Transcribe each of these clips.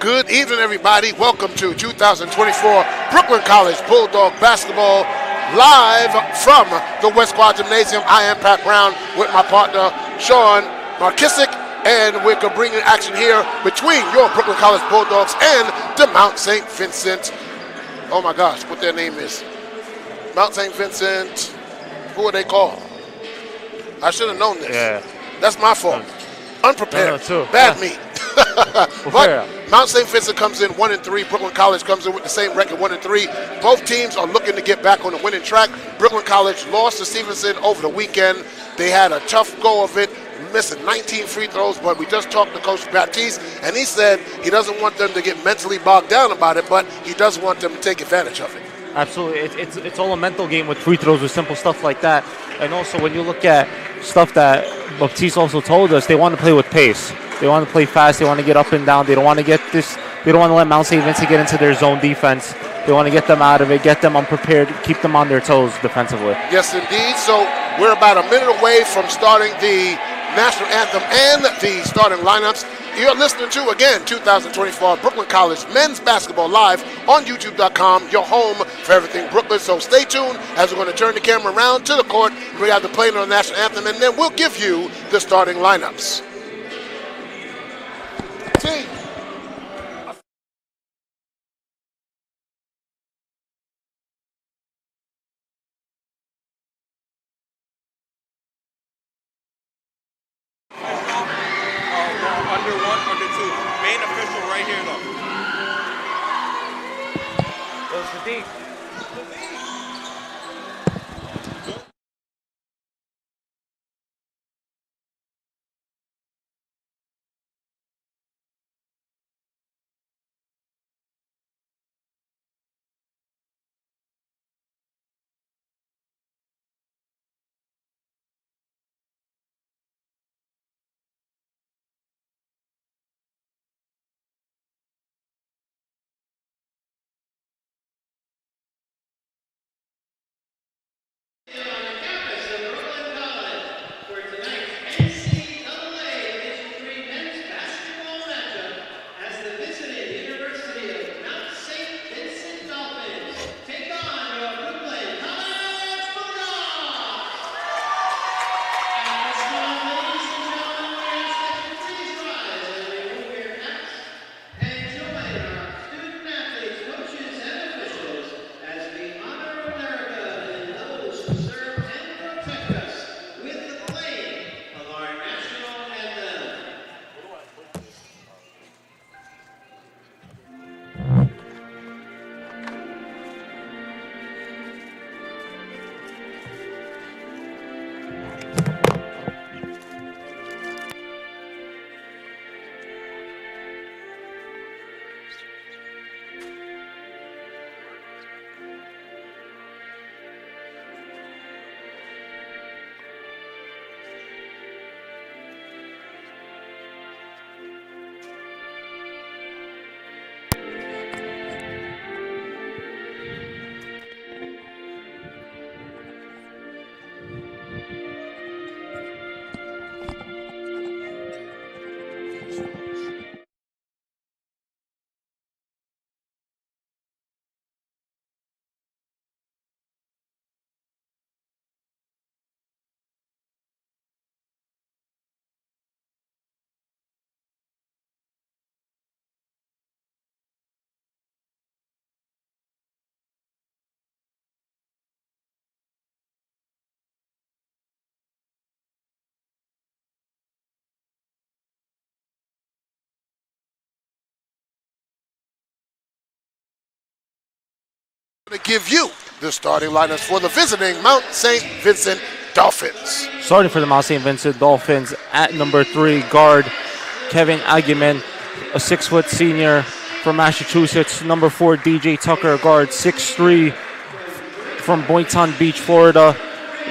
Good evening, everybody. Welcome to 2024 Brooklyn College Bulldog Basketball live from the West Quad Gymnasium. I am Pat Brown with my partner, Sean Markissick, and we're going to bring you action here between your Brooklyn College Bulldogs and the Mount St. Vincent. Oh, my gosh, what their name is. Mount St. Vincent. Who are they called? I should have known this. Yeah. That's my fault. Unprepared. Bad me. But Mount St. Vincent comes in 1-3. Brooklyn College comes in with the same record, 1-3. Both teams are looking to get back on the winning track. Brooklyn College lost to Stevenson over the weekend. They had a tough go of it, missing 19 free throws, but we just talked to Coach Baptiste, and he said he doesn't want them to get mentally bogged down about it, but he does want them to take advantage of it. Absolutely. It's all a mental game with free throws, with simple stuff like that. And also when you look at stuff that Baptiste also told us, they want to play with pace. They want to play fast. They want to get up and down. They don't want to get this. They don't want to let Mount St. Vincent get into their zone defense. They want to get them out of it, get them unprepared, keep them on their toes defensively. Yes, indeed. So we're about a minute away from starting the national anthem and the starting lineups. You're listening to, again, 2024 Brooklyn College Men's Basketball live on YouTube.com, your home for everything Brooklyn. So stay tuned as we're going to turn the camera around to the court. We have to play on the national anthem, and then we'll give you the starting lineups. See? To give you the starting lineups for the visiting Mount St. Vincent Dolphins. Starting for the Mount St. Vincent Dolphins at number 3, guard Kevin Aguiman, a 6-foot senior from Massachusetts. Number 4, DJ Tucker, guard 6'3", from Boynton Beach, Florida.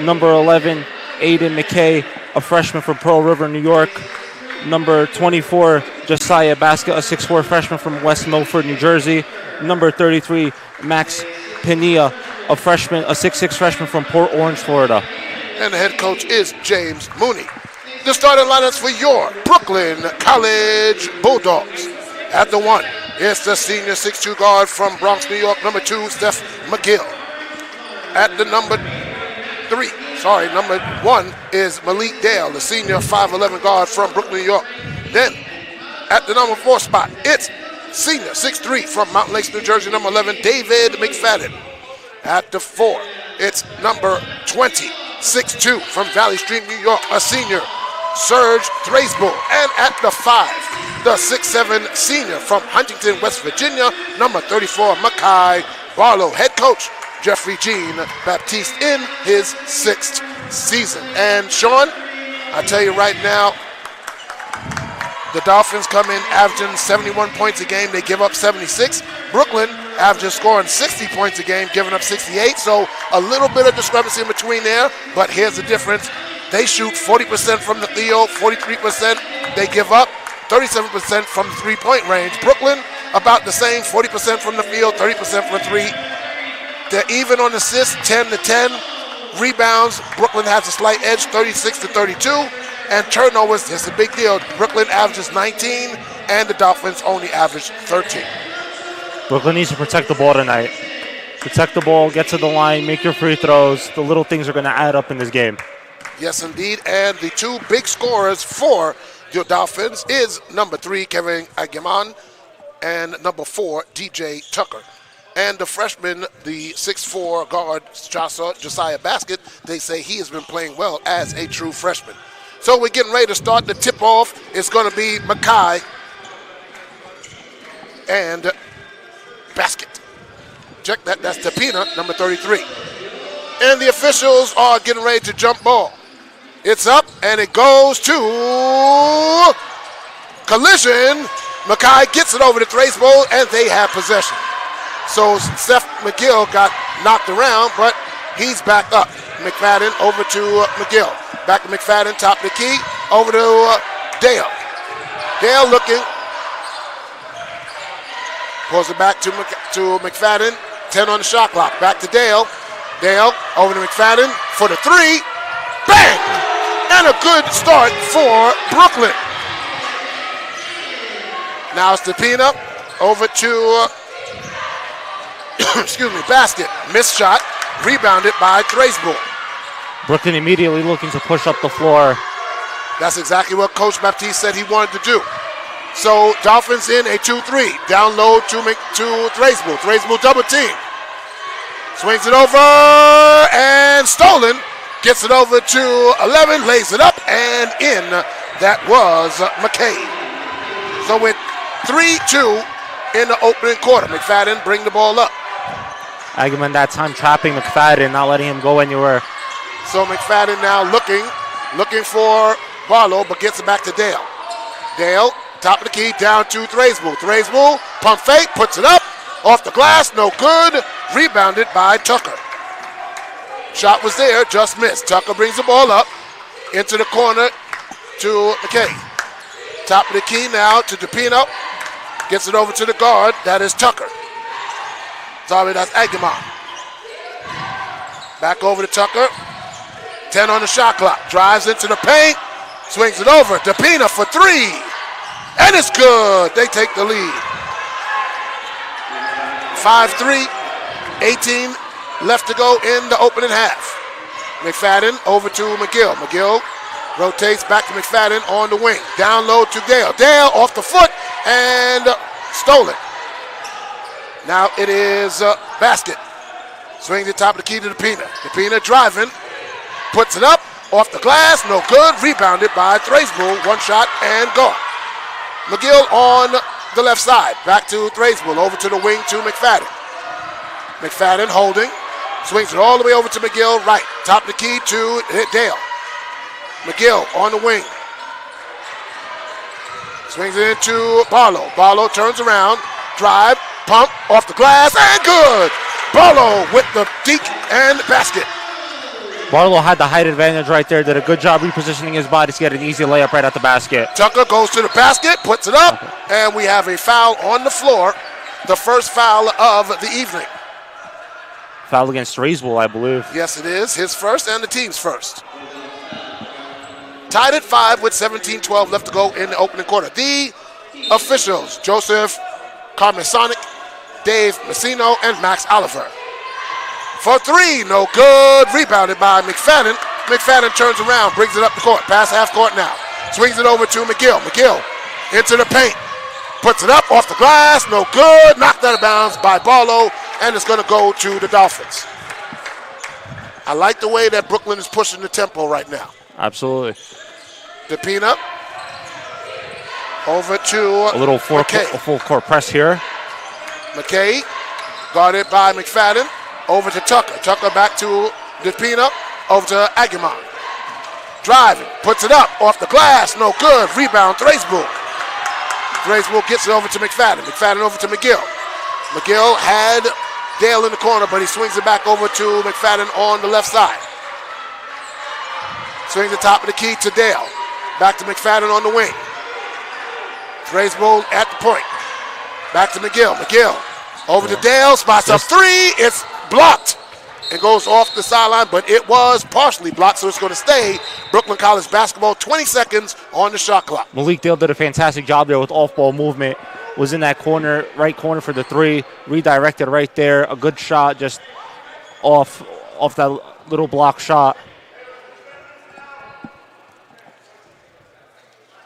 Number 11, Aiden McKay, a freshman from Pearl River, New York. Number 24, Josiah Basca, a 6'4" freshman from West Milford, New Jersey. Number 33, Max Pena, a 6'6" freshman from Port Orange, Florida. And the head coach is James Mooney. The starting lineups for your Brooklyn College Bulldogs. At the 1, It's the senior 6'2" guard from Bronx, New York, number 2, Steph McGill. At the number 1 is Malik Dale, the senior 5'11" guard from Brooklyn, New York. Then, at the number 4 spot, it's senior 6'3" from Mountain Lakes, New Jersey, number 11, David McFadden. At the 4, it's number 20, 6'2" from Valley Stream, New York, a senior, Serge Thrasbull. And at the 5, the 6'7" senior from Huntington, West Virginia, number 34, Makai Barlow. Head coach, Jeffrey Jean Baptiste, in his 6th season. And Sean, I tell you right now, the Dolphins come in averaging 71 points a game. They give up 76. Brooklyn averages scoring 60 points a game, giving up 68. So a little bit of discrepancy in between there, but here's the difference. They shoot 40% from the field, 43% they give up, 37% from the three-point range. Brooklyn, about the same, 40% from the field, 30% from 3. They're even on assists, 10-10. Rebounds, Brooklyn has a slight edge, 36-32. And turnovers, it's a big deal. Brooklyn averages 19, and the Dolphins only average 13. Brooklyn needs to protect the ball tonight. Protect the ball, get to the line, make your free throws. The little things are going to add up in this game. Yes, indeed. And the 2 big scorers for the Dolphins is number 3, Kevin Agiman, and number 4, DJ Tucker. And the freshman, the 6'4" guard, Josiah Baskett, they say he has been playing well as a true freshman. So we're getting ready to start the tip-off. It's going to be Makai and Baskett. Check that. That's Tapina, number 33. And the officials are getting ready to jump ball. It's up, and it goes to collision. Makai gets it over to Thrasbull, and they have possession. So Steph McGill got knocked around, but he's back up. McFadden over to McGill. Back to McFadden, top of the key, over to Dale. Dale looking. Pulls it back to McFadden. 10 on the shot clock. Back to Dale. Dale over to McFadden for the 3. Bang! And a good start for Brooklyn. Now it's Tapina over to Baskett. Missed shot. Rebounded by Thrasbull. Brooklyn immediately looking to push up the floor. That's exactly what Coach Baptiste said he wanted to do. So Dolphins in a 2-3. Down low to Thrasbull. Thrasbull double team. Swings it over and stolen. Gets it over to 11. Lays it up and in. That was McCabe. So with 3-2 in the opening quarter. McFadden bring the ball up. Agamemnon that time trapping McFadden, not letting him go anywhere. So McFadden now looking for Barlow, but gets it back to Dale. Dale, top of the key, down to Thrasbull. Thrasbull, pump fake, puts it up, off the glass, no good. Rebounded by Tucker. Shot was there, just missed. Tucker brings the ball up into the corner to McKay. Top of the key now to DePino. Gets it over to the guard, that is Tucker. Sorry, that's Agamemnon. Back over to Tucker. 10 on the shot clock. Drives into the paint. Swings it over. DePina for 3. And it's good. They take the lead. 5-3. 18 left to go in the opening half. McFadden over to McGill. McGill rotates back to McFadden on the wing. Down low to Dale. Dale off the foot and stolen. Now it is Baskett. Swings the top of the key to DePina. DePina driving. Puts it up. Off the glass. No good. Rebounded by Thrasbull. One shot and gone. McGill on the left side. Back to Thrasbull. Over to the wing to McFadden. McFadden holding. Swings it all the way over to McGill. Right. Top of the key to Dale. McGill on the wing. Swings it into Barlow. Barlow turns around. Drive. Pump off the glass and good. Barlow with the deke and basket. Barlow had the height advantage right there. Did a good job repositioning his body to get an easy layup right at the basket. Tucker goes to the basket, puts it up, and we have a foul on the floor. The first foul of the evening. Foul against Thrasbull, I believe. Yes, it is. His first and the team's first. Tied at 5 with 17-12 left to go in the opening quarter. The officials, Joseph Carmen Sonic, Dave Messino, and Max Oliver. For three, no good. Rebounded by McFadden. McFadden turns around, brings it up the court. Pass half court now. Swings it over to McGill. McGill into the paint. Puts it up off the glass. No good. Knocked out of bounds by Barlow, and it's going to go to the Dolphins. I like the way that Brooklyn is pushing the tempo right now. Absolutely. DePina over to a little full court press here. McKay guarded by McFadden. Over to Tucker. Tucker back to DePina. Over to Aguiman. Driving. Puts it up off the glass. No good. Rebound. Thrasbull. Thrasbull gets it over to McFadden. McFadden over to McGill. McGill had Dale in the corner, but he swings it back over to McFadden on the left side. Swings the top of the key to Dale. Back to McFadden on the wing. Thrasbull at the point. Back to McGill. McGill over to Dale. Spots up three. It's blocked. It goes off the sideline, but it was partially blocked, so it's going to stay Brooklyn College basketball. 20 seconds on the shot clock. Malik Dale did a fantastic job there with off-ball movement. Was in that corner, right corner for the three. Redirected right there. A good shot just off that little block shot.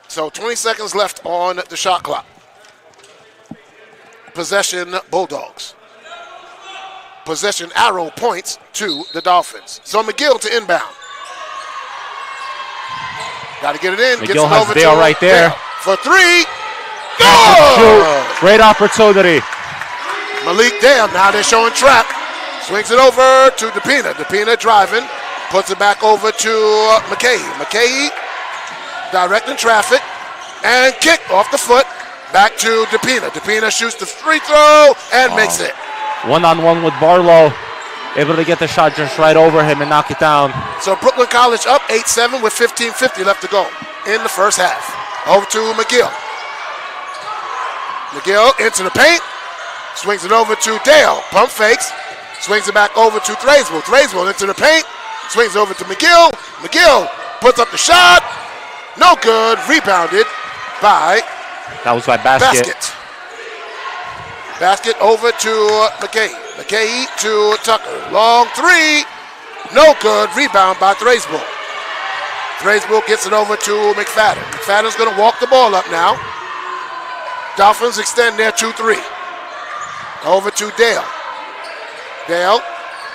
So 20 seconds left on the shot clock. Possession Bulldogs. Possession arrow points to the Dolphins. So McGill to inbound. Got to get it in. McGill has over Dale right there. For three. Good! Great opportunity. Malik Dale, now they're showing trap. Swings it over to DePina. DePina driving. Puts it back over to McKay. McKay directing traffic. And kick off the foot. Back to DePina. DePina shoots the free throw and makes it. One-on-one with Barlow. Able to get the shot just right over him and knock it down. So Brooklyn College up 8-7 with 15:50 left to go in the first half. Over to McGill. McGill into the paint. Swings it over to Dale. Pump fakes. Swings it back over to Thrasbull. Thrasbull into the paint. Swings over to McGill. McGill puts up the shot. No good. Rebounded by That was by Basket. Basket over to McKay. McKay to Tucker. Long three. No good. Rebound by Thrasbull. Thrasbull gets it over to McFadden. McFadden's going to walk the ball up now. Dolphins extend their 2-3. Over to Dale. Dale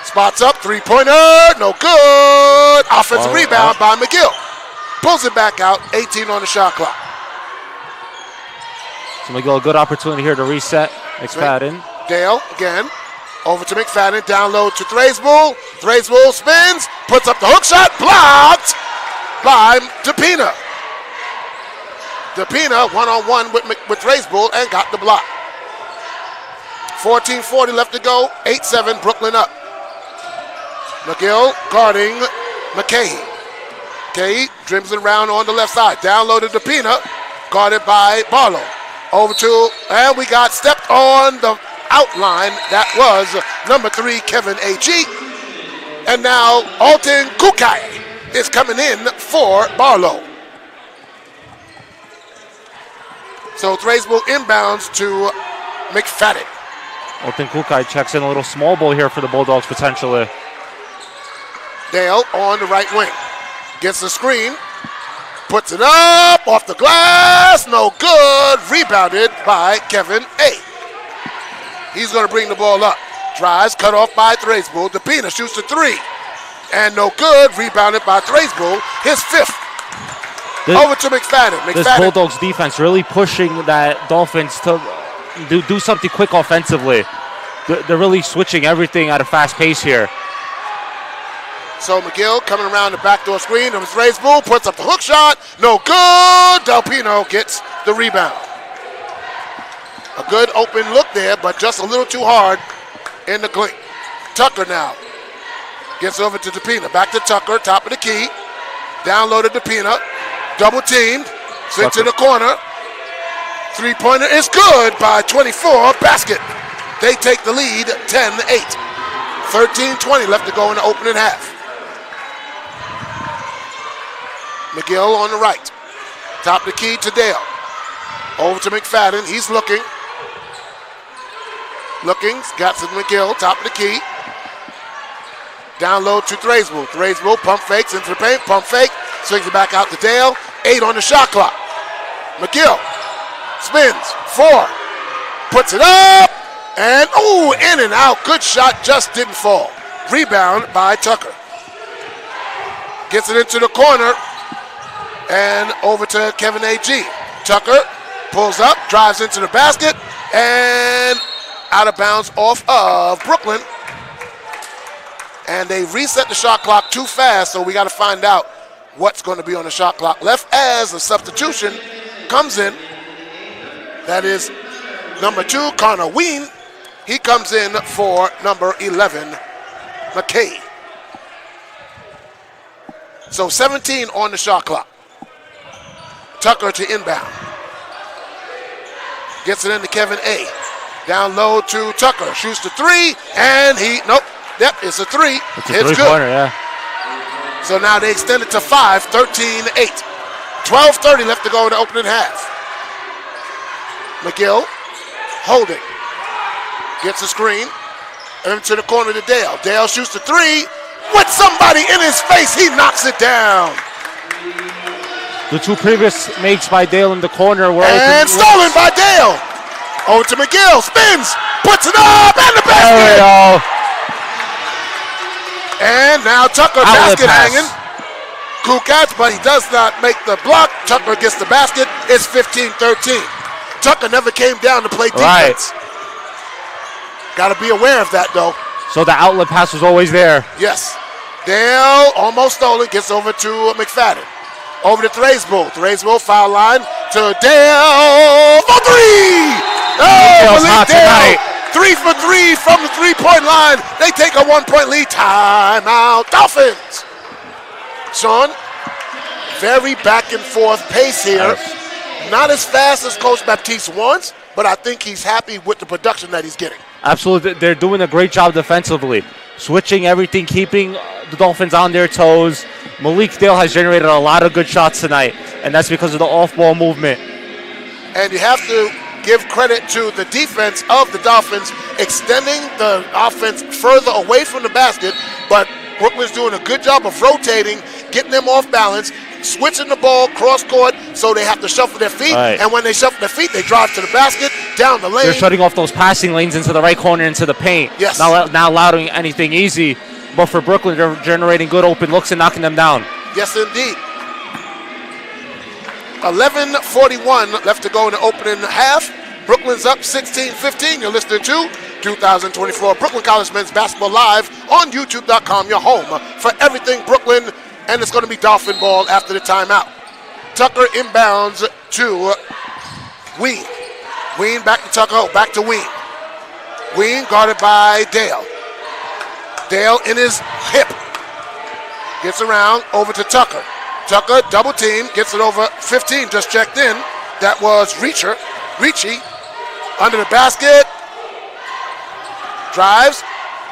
spots up. Three-pointer. No good. Offensive rebound by McGill. Pulls it back out. 18 on the shot clock. So McGill, a good opportunity here to reset. McFadden. Dale again. Over to McFadden. Down low to Thrasbull. Thrasbull spins. Puts up the hook shot. Blocked by DePina. DePina one-on-one with Thrasbull and got the block. 14:40 left to go. 8-7 Brooklyn up. McGill guarding McKay. McKay dribbles it around on the left side. Down low to DePina. Guarded by Barlow. Over to, and we got stepped on the outline. That was number 3, Kevin A.G. And now Alton Kukai is coming in for Barlow. So Thrasbull inbounds to McFadden. Alton Kukai checks in a little small ball here for the Bulldogs potentially. Dale on the right wing. Gets the screen. Puts it up off the glass. No good. Rebounded by Kevin A. He's going to bring the ball up. Drives, cut off by Thrasbull. DePina shoots the three. And no good. Rebounded by Thrasbull. His fifth. Over to McFadden. This Bulldogs defense really pushing that Dolphins to do something quick offensively. They're really switching everything at a fast pace here. So McGill coming around the backdoor screen. It was Thrasbull. Puts up the hook shot. No good. Delpino gets the rebound. A good open look there, but just a little too hard in the clean. Tucker now gets over to DePina. Back to Tucker. Top of the key. Down low to DePina. Double teamed. Sent to the corner. Three-pointer is good by 24. Basket. They take the lead 10-8. 13:20 left to go in the opening half. McGill on the right. Top of the key to Dale. Over to McFadden. He's looking. looking, got to McGill, top of the key. Down low to Thraisville. Thraisville pump fakes into the paint, pump fake, swings it back out to Dale. 8 on the shot clock. McGill spins, 4, puts it up, and in and out. Good shot, just didn't fall. Rebound by Tucker. Gets it into the corner and over to Kevin A.G. Tucker pulls up, drives into the basket, and out of bounds off of Brooklyn. And they reset the shot clock too fast, so we got to find out what's going to be on the shot clock left as a substitution comes in. That is number 2, Connor Ween. He comes in for number 11, McKay. So 17 on the shot clock. Tucker to inbound. Gets it into Kevin A. Down low to Tucker. Shoots the 3, and Yep, it's a 3. It's a three-pointer, yeah. So now they extend it to 5, 13-8. 12:30 left to go in the opening half. McGill holding. Gets a screen. Into the corner to Dale. Dale shoots the 3. With somebody in his face, he knocks it down. The 2 previous makes by Dale in the corner were stolen by Dale. Over to McGill. Spins. Puts it up. And the basket. There we go. And now Tucker, basket hanging. Kukat, but he does not make the block. Tucker gets the basket. It's 15-13. Tucker never came down to play defense. Right. Got to be aware of that, though. So the outlet pass was always there. Yes. Dale almost stolen. Gets over to McFadden. Over to Thraisville. Thraisville foul line to Dale for 3. Oh, Malik Dale. 3 for 3 from the 3-point line. They take a 1-point lead. Timeout, Dolphins. Sean, very back and forth pace here. Yes. Not as fast as Coach Baptiste wants, but I think he's happy with the production that he's getting. Absolutely. They're doing a great job defensively. Switching everything, keeping the Dolphins on their toes. Malik Dale has generated a lot of good shots tonight, and that's because of the off-ball movement. And you have to give credit to the defense of the Dolphins, extending the offense further away from the basket, but Brooklyn's doing a good job of rotating, getting them off balance, switching the ball cross-court so they have to shuffle their feet, right. And when they shuffle their feet, they drive to the basket, down the lane. They're shutting off those passing lanes into the right corner, into the paint. Yes. Not allowing anything easy, but for Brooklyn, they're generating good open looks and knocking them down. Yes, indeed. 11:41 left to go in the opening half. Brooklyn's up 16-15. You're listening to 2024 Brooklyn College Men's Basketball Live on YouTube.com, your home for everything Brooklyn, and it's going to be Dolphin ball after the timeout. Tucker inbounds to Ween. Ween back to Tucker, back to Ween. Ween guarded by Dale. Dale in his hip. Gets around over to Tucker. Tucker double team, gets it over 15, just checked in. That was Ricci under the basket. Drives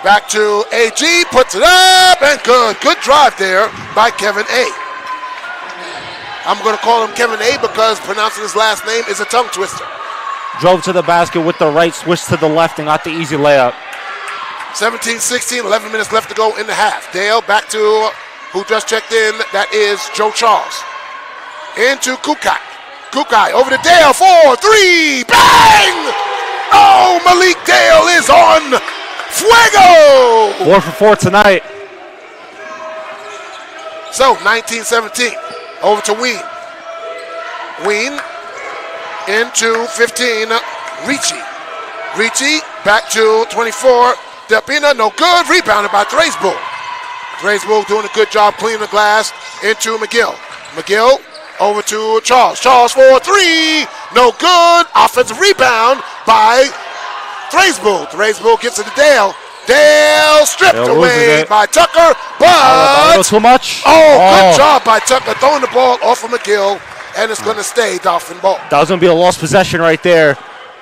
back to AG, puts it up, and good. Good drive there by Kevin A. I'm going to call him Kevin A because pronouncing his last name is a tongue twister. Drove to the basket with the right, switched to the left, and got the easy layup. 17-16, 11 minutes left to go in the half. Dale back to who just checked in. That is Joe Charles. Into Kukai. Kukai over to Dale. 4-3. Bang! Oh, Malik Dale is on fuego! 4 for 4 tonight. So, 19-17. Over to Ween. Ween into 15. Ricci back to 24. Delpina, no good. Rebounded by Thraisville. Thraisville doing a good job cleaning the glass into McGill. McGill over to Charles. Charles for 3. No good. Offensive rebound by Thraisville. Thraisville gets it to Dale. Dale stripped away by Tucker, but too much. Good job by Tucker throwing the ball off of McGill, and it's going to stay Dolphin ball. That was going to be a lost possession right there.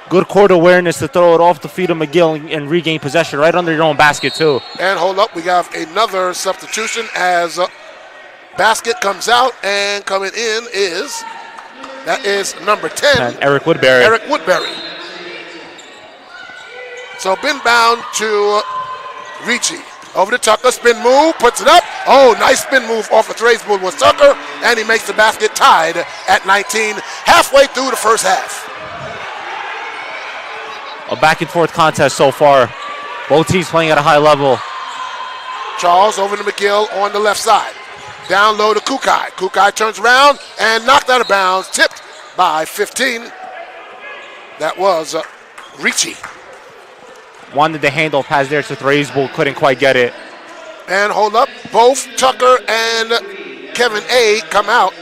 Good court awareness to throw it off the feet of McGill and regain possession right under your own basket too. And hold up, we have another substitution as basket comes out, and coming in is number 10, and Eric Woodbury. So inbound to Ricci. Over to Tucker, spin move, puts it up. Oh, nice spin move off of Thraisbull was Tucker, and he makes the basket, tied at 19, halfway through the first half. A back and forth contest so far. Both teams playing at a high level. Charles over to McGill on the left side. Down low to Kukai. Kukai turns around and knocked out of bounds, tipped by 15. That was Ricci. Wanted the handle pass there to Thraisbull, couldn't quite get it. And hold up, both Tucker and Kevin A come out.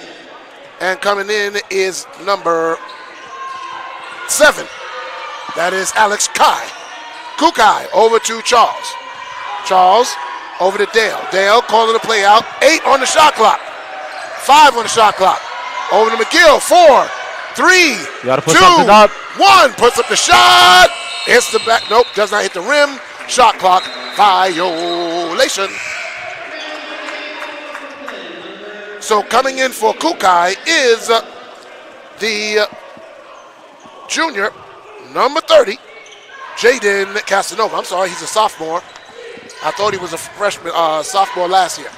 And coming in is number 7. That is Alex Kai. Kukai over to Charles. Charles over to Dale. Dale calling the play out. 8 on the shot clock. 5 on the shot clock. Over to McGill. 4, 3, You gotta put 2, something up. 1. Puts up the shot. Hits the back. Nope, does not hit the rim. Shot clock violation. So coming in for Kukai is the junior, number 30, Jaden Casanova. I'm sorry, he's a sophomore. I thought he was a freshman, sophomore last year.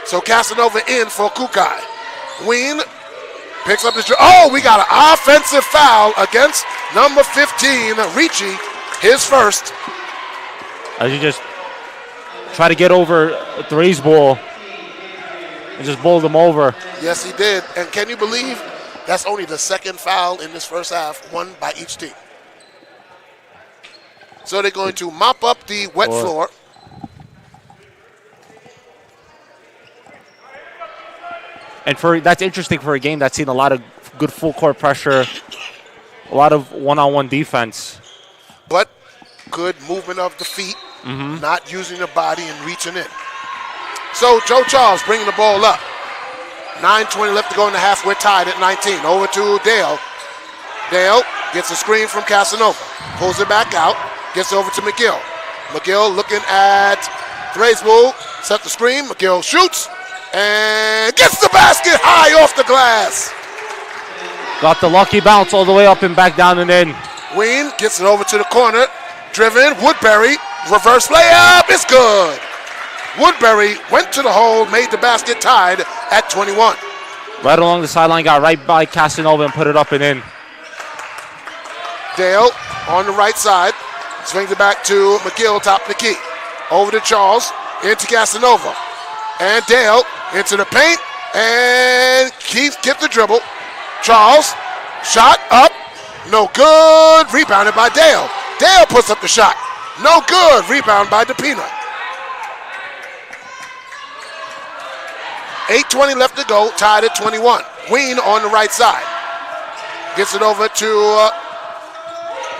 So Casanova in for Kukai. Ween picks up his. Oh, we got an offensive foul against number 15, Ricci, his first. As you just try to get over Thraisbull and just bowled him over. Yes, he did. And can you believe that's only the second foul in this first half, one by each team. So they're going to mop up the wet floor. And that's interesting for a game that's seen a lot of good full court pressure, a lot of one-on-one defense. But good movement of the feet, not using the body and reaching in. So Joe Charles bringing the ball up. 9:20 left to go in the half. We're tied at 19. Over to Dale. Dale gets a screen from Casanova. Pulls it back out. Gets over to McGill. McGill looking at Thraisbull. Set the screen. McGill shoots. And gets the basket high off the glass. Got the lucky bounce all the way up and back down and in. Ween gets it over to the corner. Driven. Woodbury. Reverse layup. It's good. Woodbury went to the hole, made the basket, tied at 21. Right along the sideline, got right by Casanova and put it up and in. Dale on the right side. Swings it back to McGill, top of the key. Over to Charles. Into Casanova. And Dale into the paint. And Keith get the dribble. Charles, shot up. No good. Rebounded by Dale. Dale puts up the shot. No good. Rebound by DePina. 8:20 left to go. Tied at 21. Ween on the right side. Gets it over to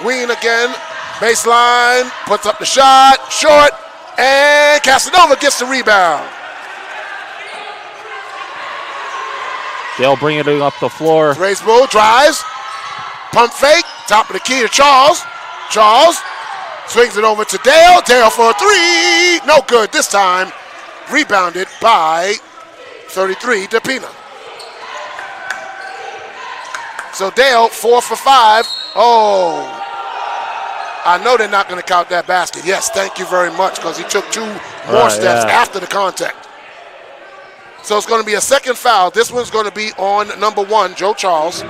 Ween again. Baseline. Puts up the shot. Short. And Casanova gets the rebound. Dale bringing it up the floor. Thraisbull drives. Pump fake. Top of the key to Charles. Charles swings it over to Dale. Dale for a 3. No good this time. Rebounded by 33, DePina. So Dale, 4 for 5. Oh, I know they're not going to count that basket. Yes, thank you very much, because he took 2 more steps after the contact. So it's going to be a second foul. This one's going to be on number 1, Joe Charles.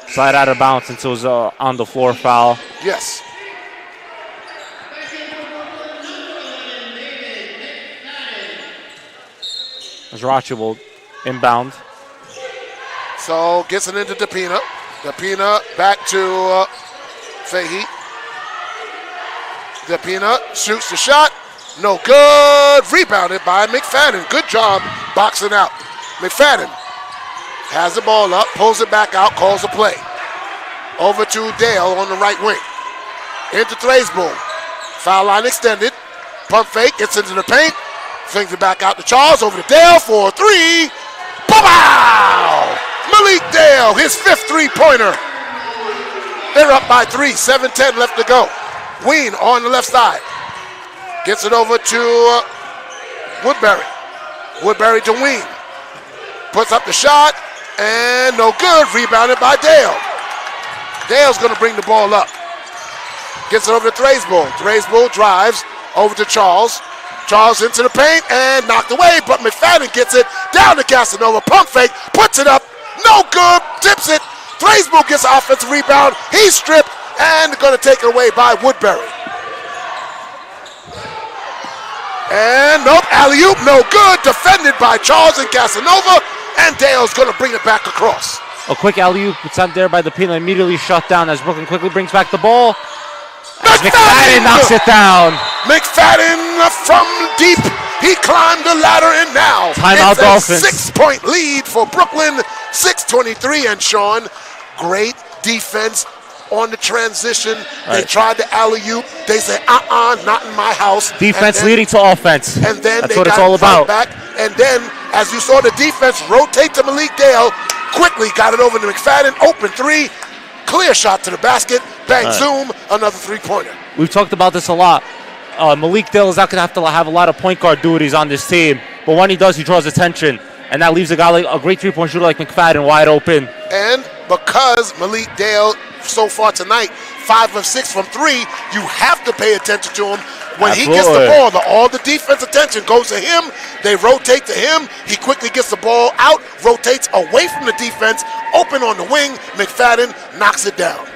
Slide out of bounds since it was on the floor foul. Yes. Zrachi will inbound. So gets it into DePina. DePina back to Fahey. DePina shoots the shot. No good. Rebounded by McFadden. Good job boxing out. McFadden has the ball up, pulls it back out, calls a play. Over to Dale on the right wing. Into Thraisbull. Foul line extended. Pump fake, gets into the paint. Swings it back out to Charles. Over to Dale for a 3. Pow! Malik Dale, his 5th three-pointer. They're up by 3. 7:10 left to go. Ween on the left side. Gets it over to Woodbury. Woodbury to Ween. Puts up the shot. And no good. Rebounded by Dale. Dale's going to bring the ball up. Gets it over to Thraisbull. Thraisbull drives over to Charles. Charles into the paint and knocked away, but McFadden gets it down to Casanova. Pump fake, puts it up, no good, tips it. Thraisbull gets an offensive rebound. He's stripped and going to take it away by Woodbury. And nope, alley-oop, no good. Defended by Charles and Casanova, and Dale's going to bring it back across. A quick alley-oop, it's out there by the Pina, immediately shut down as Brooklyn quickly brings back the ball. McFadden knocks it down. McFadden from deep. He climbed the ladder, and now Timeout it's Dolphins. a 6-point lead for Brooklyn. 6:23, and Sean, great defense on the transition. Right. They tried the alley-oop. They said, not in my house. Defense leading to offense. And then that's they what got it's all about. Back. And then, as you saw the defense rotate to Malik Dale, quickly got it over to McFadden. Open three. Clear shot to the basket. Bang, right. Zoom, another three-pointer. We've talked about this a lot. Malik Dale is not going to have a lot of point guard duties on this team, but when he does, he draws attention, and that leaves a guy like a great three-point shooter like McFadden wide open. And because Malik Dale, so far tonight, 5 of 6 from 3, you have to pay attention to him. When Absolutely. He gets the ball, all the defense attention goes to him. They rotate to him. He quickly gets the ball out, rotates away from the defense, open on the wing. McFadden knocks it down.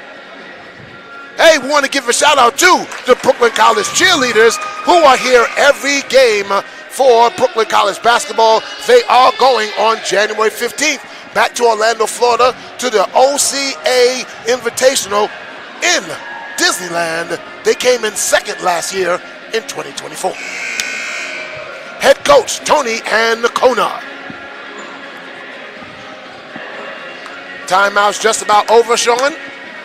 Hey, we want to give a shout out to the Brooklyn College cheerleaders who are here every game for Brooklyn College basketball. They are going on January 15th back to Orlando, Florida to the OCA Invitational in Disneyland. They came in second last year in 2024. Head coach Tony Annacona. Timeout's just about over, Sean.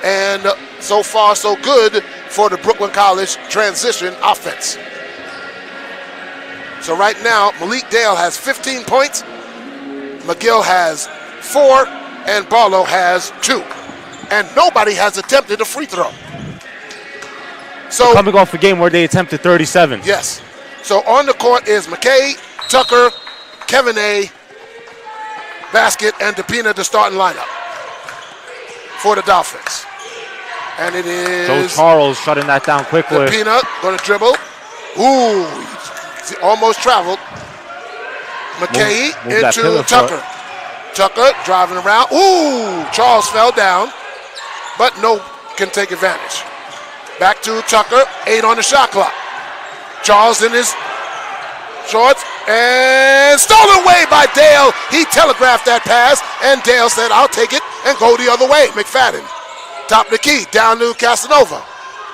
And so far, so good for the Brooklyn College transition offense. So right now, Malik Dale has 15 points. McGill has 4, and Barlow has 2. And nobody has attempted a free throw. So Coming off a game where they attempted 37. yes. So on the court is McKay, Tucker, Kevin A, Basket, and DePina, the starting lineup for the Dolphins. And it is Joe Charles shutting that down quickly. DePina going to dribble. Ooh, he almost traveled. McKay Move that into pillar Tucker. Tucker driving around. Ooh, Charles fell down, but no can take advantage. Back to Tucker, 8 on the shot clock. Charles in his shorts, and stolen away by Dale. He telegraphed that pass, and Dale said, I'll take it and go the other way. McFadden, top of the key, down to Casanova.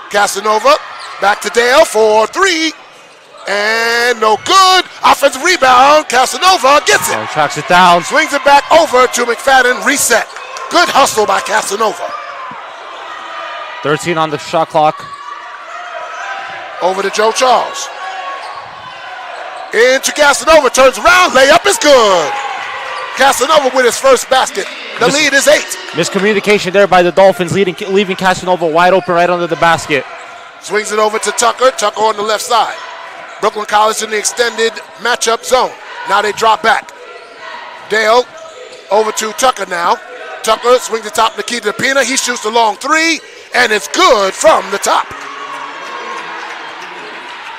Casanova, back to Dale for 3, and no good. Offensive rebound, Casanova gets it. Tracks it down. Swings it back over to McFadden, reset. Good hustle by Casanova. 13 on the shot clock. Over to Joe Charles. Into Casanova, turns around, layup is good. Casanova with his first basket. The lead is 8. Miscommunication there by the Dolphins, leaving Casanova wide open right under the basket. Swings it over to Tucker. Tucker on the left side. Brooklyn College in the extended matchup zone. Now they drop back. Dale over to Tucker now. Tucker swings the top of the key to Pina. He shoots the long 3, and it's good from the top.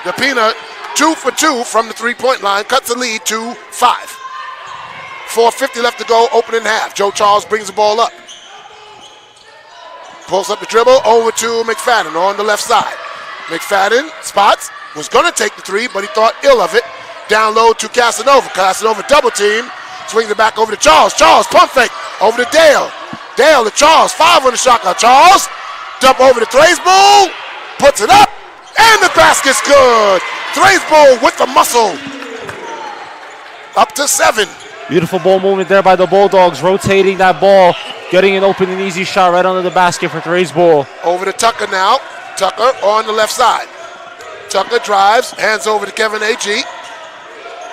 DePina 2 for 2 from the three-point line, cuts the lead to 5. 4:50 left to go, opening half. Joe Charles brings the ball up. Pulls up the dribble over to McFadden on the left side. McFadden spots, was going to take the 3, but he thought ill of it. Down low to Casanova. Casanova double team, swings it back over to Charles. Charles pump fake over to Dale. Dale to Charles, 5 on the shot clock. Charles, dump over to Thraisbull, puts it up, and the basket's good. Thraisbull with the muscle. Up to 7. Beautiful ball movement there by the Bulldogs, rotating that ball, getting an open and easy shot right under the basket for Thraisbull. Over to Tucker now. Tucker on the left side. Tucker drives, hands over to Kevin A.G.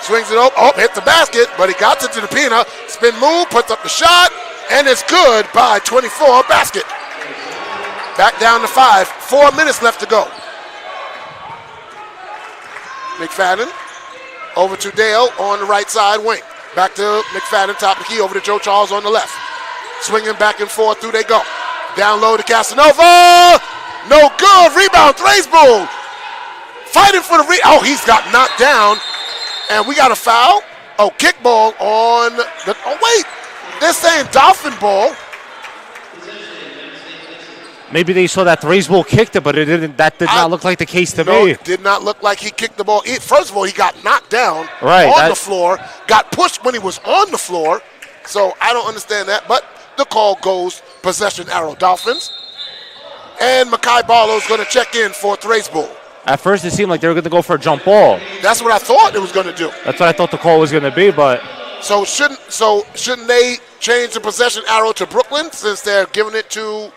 Swings it over. Oh, hit the basket, but he got it to the Pina. Spin move, puts up the shot, and it's good by 24. Basket. Back down to 5. 4 minutes left to go. McFadden over to Dale on the right side wing. Back to McFadden, top of the key, over to Joe Charles on the left. Swinging back and forth, through they go. Down low to Casanova. No good. Rebound. Thraisbull. Fighting for the Oh, he's got knocked down. And we got a foul. Oh, kickball on the. Oh, wait. They're saying Dolphin ball. Maybe they saw that Thraisbull kicked it, but it didn't. That did not look like the case to No, me. it did not look like he kicked the ball. First of all, he got knocked down on the floor, got pushed when he was on the floor. So I don't understand that. But the call goes possession arrow Dolphins. And Mekhi Barlow's going to check in for Thraisbull. At first, it seemed like they were going to go for a jump ball. That's what I thought it was going to do. That's what I thought the call was going to be, but. So shouldn't they change the possession arrow to Brooklyn since they're giving it to?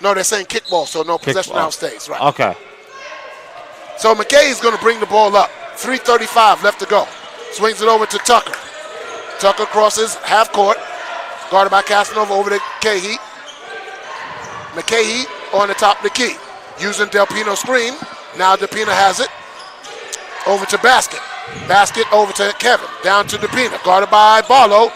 No, they're saying kickball, so no possession arrow stays. Right. Okay. So McKay is going to bring the ball up. 3:35 left to go. Swings it over to Tucker. Tucker crosses half court. Guarded by Casanova over to McKay. McKay on the top of the key. Using Del Pino's screen. Now Del Pino has it. Over to Basket. Basket over to Kevin. Down to Del Pino. Guarded by Barlow.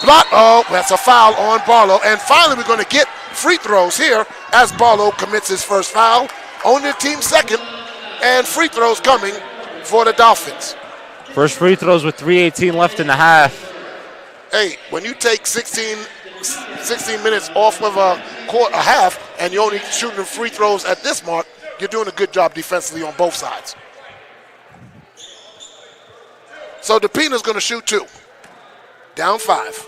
Block. Oh, that's a foul on Barlow. And finally we're going to get free throws here as Barlow commits his first foul. Only the team second. And free throws coming for the Dolphins. First free throws with 3:18 left in the half. Hey, when you take 16 minutes off of a half, and you're only shooting free throws at this mark, you're doing a good job defensively on both sides. So DePina's going to shoot 2. Down 5.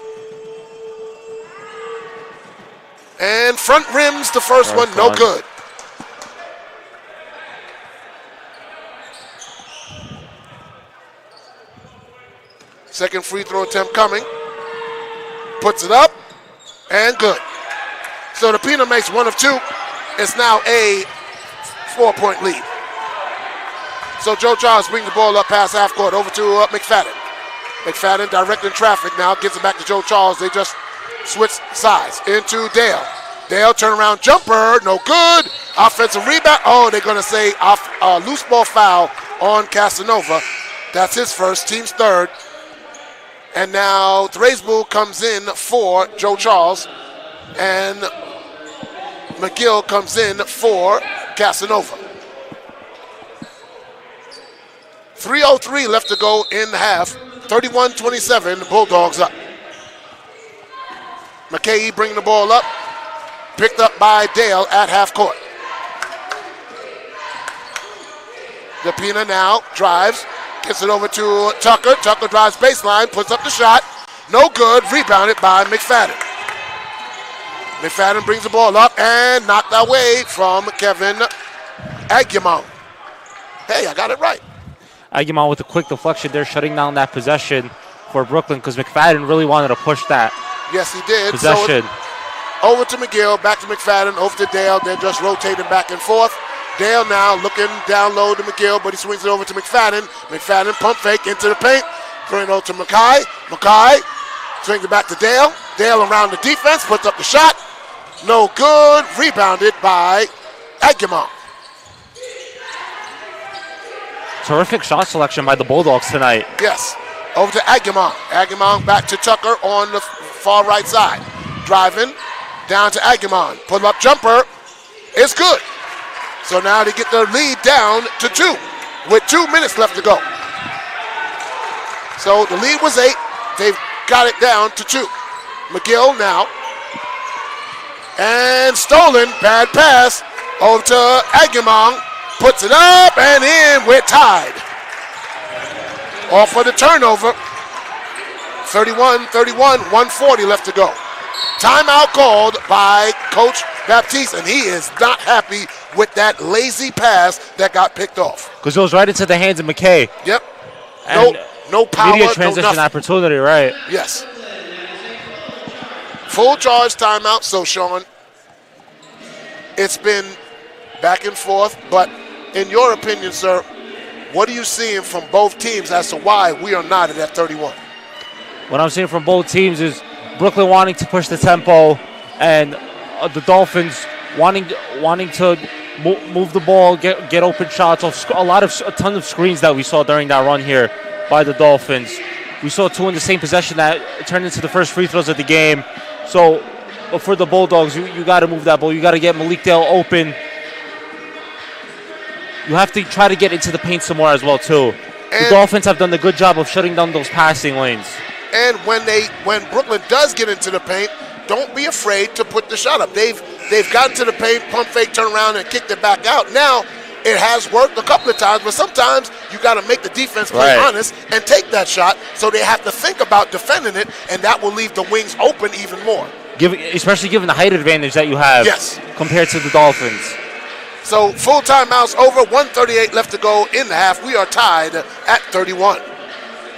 And front rims the first one, no good. Second free throw attempt coming. Puts it up, and good. So DePina makes 1 of 2. It's now a 4-point lead. So Joe Charles brings the ball up past half court over to McFadden. McFadden directing traffic now, gives it back to Joe Charles. They just switch sides into Dale. Dale turnaround jumper, no good. Offensive rebound. Oh, they're going to say loose ball foul on Casanova. That's his first, team's third. And now Thraisbull comes in for Joe Charles. And McGill comes in for Casanova. 3:03 left to go in the half. 31-27, the Bulldogs up. McKay bringing the ball up. Picked up by Dale at half court. DePina now drives. Gets it over to Tucker. Tucker drives baseline, puts up the shot. No good. Rebounded by McFadden. McFadden brings the ball up and knocked away from Kevin Aguimon. Hey, I got it right. Aguimon with a quick deflection there, shutting down that possession for Brooklyn because McFadden really wanted to push that. Yes, he did. Possession. So over to McGill, back to McFadden, over to Dale. They're just rotating back and forth. Dale now looking down low to McGill, but he swings it over to McFadden. McFadden pump fake into the paint. Throwing it over to Mekhi. Mekhi swings it back to Dale. Dale around the defense, puts up the shot. No good. Rebounded by Aguimon. Terrific shot selection by the Bulldogs tonight. Yes. Over to Aguimon. Aguimon back to Tucker on the far right side. Driving down to Aguimon. Pull up jumper. It's good. So now they get their lead down to 2 with 2 minutes left to go. So the lead was 8. They've got it down to 2. McGill now. And stolen. Bad pass. Over to Aguimon. Puts it up and in. We're tied. Off for the turnover. 31-31. 1:40 left to go. Timeout called by Coach Baptiste, and he is not happy with that lazy pass that got picked off. Because it was right into the hands of McKay. Yep. And no power, immediate transition no opportunity, right? Yes. Full charge timeout. So, Sean, it's been back and forth, but in your opinion, sir, what are you seeing from both teams as to why we are not at 31? What I'm seeing from both teams is Brooklyn wanting to push the tempo and the Dolphins wanting to move the ball, get open shots, a ton of screens that we saw during that run here by the Dolphins. We saw 2 in the same possession that turned into the first free throws of the game. So But for the Bulldogs, you got to move that ball. You got to get Malik Dale open. You have to try to get into the paint some more as well, too. The Dolphins have done a good job of shutting down those passing lanes. And when Brooklyn does get into the paint, don't be afraid to put the shot up. They've gotten to the paint, pump fake, turn around, and kicked it back out. Now, it has worked a couple of times, but sometimes you got to make the defense play honest and take that shot, so they have to think about defending it, and that will leave the wings open even more. Especially given the height advantage that you have compared to the Dolphins. So full timeouts over, 1:38 left to go in the half. We are tied at 31.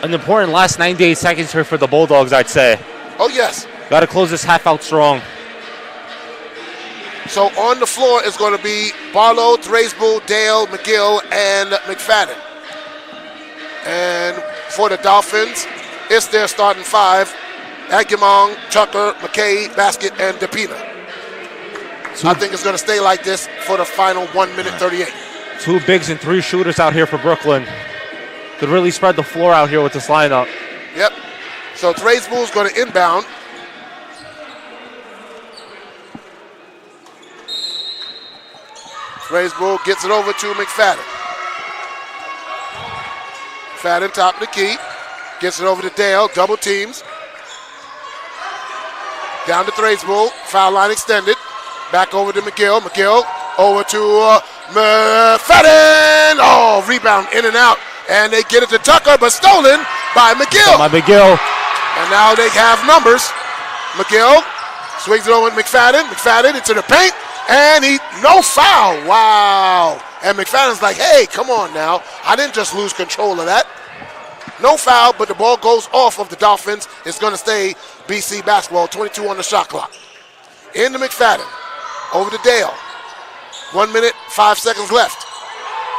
An important last 98 seconds here for the Bulldogs, I'd say. Oh, yes. Got to close this half out strong. So on the floor is going to be Barlow, Thraisbull, Dale, McGill, and McFadden. And for the Dolphins, it's their starting five: Agumong, Tucker, McKay, Basket, and DePina. I think it's going to stay like this for the final 1 minute 38. 2 bigs and 3 shooters out here for Brooklyn. Could really spread the floor out here with this lineup. Yep. So Thraisbull's going to inbound. Thraisbull gets it over to McFadden. McFadden top of the key. Gets it over to Dale. Double teams. Down to Thraisbull. Foul line extended. Back over to McGill. McGill over to McFadden. Oh, rebound in and out. And they get it to Tucker, but stolen by McGill. And now they have numbers. McGill swings it over to McFadden. McFadden into the paint. And no foul. Wow. And McFadden's like, hey, come on now. I didn't just lose control of that. No foul, but the ball goes off of the Dolphins. It's going to stay BC basketball. 22 on the shot clock. Into McFadden. Over to Dale. 1 minute, 5 seconds left.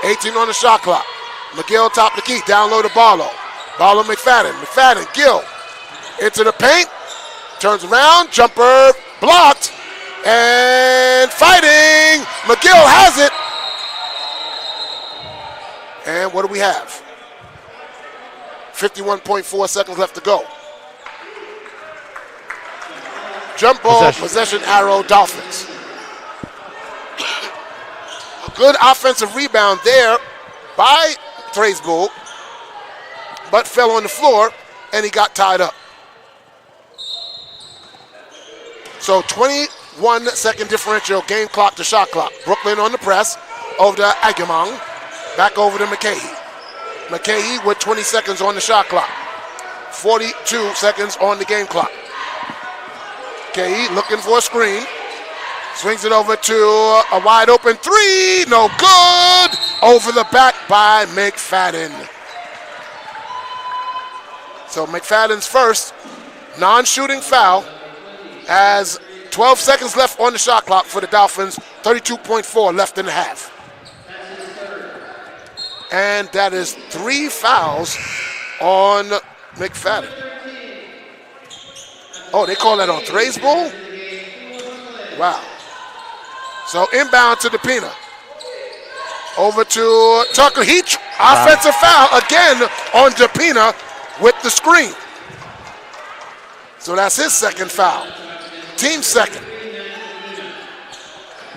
18 on the shot clock. McGill top of the key. Down low to Barlow. Barlow, McFadden. McFadden, Gill. Into the paint. Turns around. Jumper blocked. And fighting. McGill has it. And what do we have? 51.4 seconds left to go. Jump ball, possession arrow, Dolphins. A good offensive rebound there by Thraisbull, but fell on the floor, and he got tied up. So 21-second differential, game clock to shot clock. Brooklyn on the press, over to Agumong, back over to McKay. McKay with 20 seconds on the shot clock. 42 seconds on the game clock. McKay looking for a screen. Swings it over to a wide open three. No good. Over the back by McFadden. So McFadden's first non-shooting foul. Has 12 seconds left on the shot clock for the Dolphins. 32.4 left in the half. And that is 3 fouls on McFadden. Oh, they call that on Thraisbull? Wow. So inbound to DePina. Over to Tucker. Offensive foul again on DePina with the screen. So that's his second foul. Team second.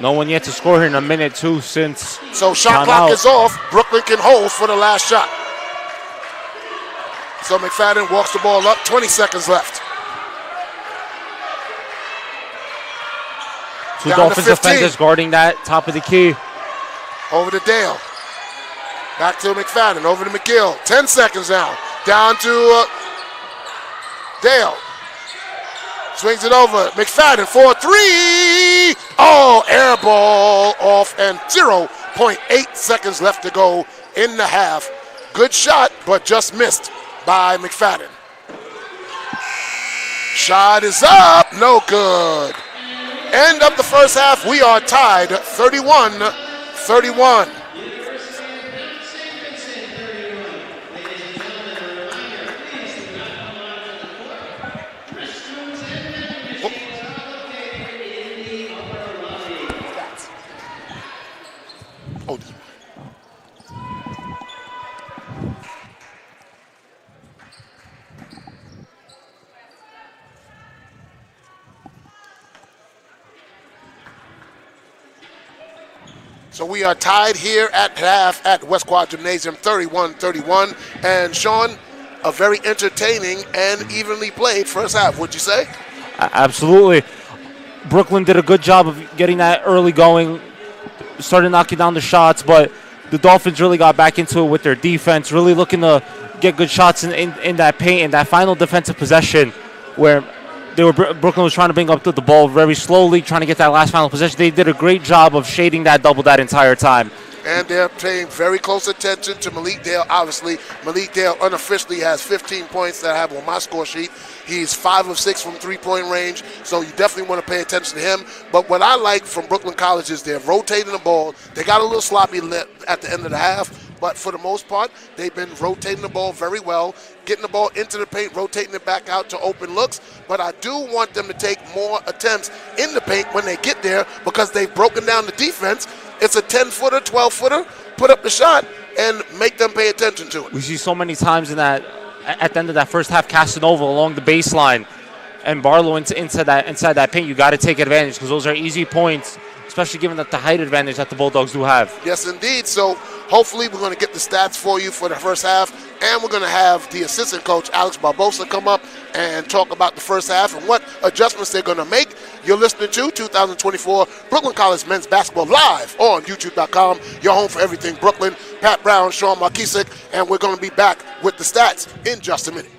No one yet to score here in a minute, too, since. So shot clock is off. Brooklyn can hold for the last shot. So McFadden walks the ball up. 20 seconds left. Two Dolphins defenders guarding that top of the key. Over to Dale. Back to McFadden. Over to McGill. 10 seconds now. Down to Dale. Swings it over. McFadden for 3. Oh, air ball off and 0.8 seconds left to go in the half. Good shot, but just missed by McFadden. Shot is up. No good. End of the first half. We are tied 31-31. Oh. So we are tied here at half at West Quad Gymnasium, 31-31. And Sean, a very entertaining and evenly played first half, would you say? Absolutely. Brooklyn did a good job of getting that early going, started knocking down the shots, but the Dolphins really got back into it with their defense, really looking to get good shots in that paint. And that final defensive possession where Brooklyn was trying to bring up the ball very slowly, trying to get that last final possession. They did a great job of shading that double that entire time. And they're paying very close attention to Malik Dale. Obviously, Malik Dale unofficially has 15 points that I have on my score sheet. He's 5 of 6 from three-point range, so you definitely want to pay attention to him. But what I like from Brooklyn College is they're rotating the ball. They got a little sloppy at the end of the half, but for the most part, they've been rotating the ball very well, getting the ball into the paint, rotating it back out to open looks. But I do want them to take more attempts in the paint when they get there because they've broken down the defense. It's a 10-footer, 12-footer, put up the shot, and make them pay attention to it. We see so many times at the end of that first half, Casanova along the baseline and Barlow inside that paint. You got to take advantage because those are easy points, especially given that the height advantage that the Bulldogs do have. Yes, indeed. So hopefully we're going to get the stats for you for the first half, and we're going to have the assistant coach, Alex Barbosa, come up and talk about the first half and what adjustments they're going to make. You're listening to 2024 Brooklyn College Men's Basketball live on YouTube.com, your home for everything Brooklyn. Pat Brown, Sean Markisic, and we're going to be back with the stats in just a minute.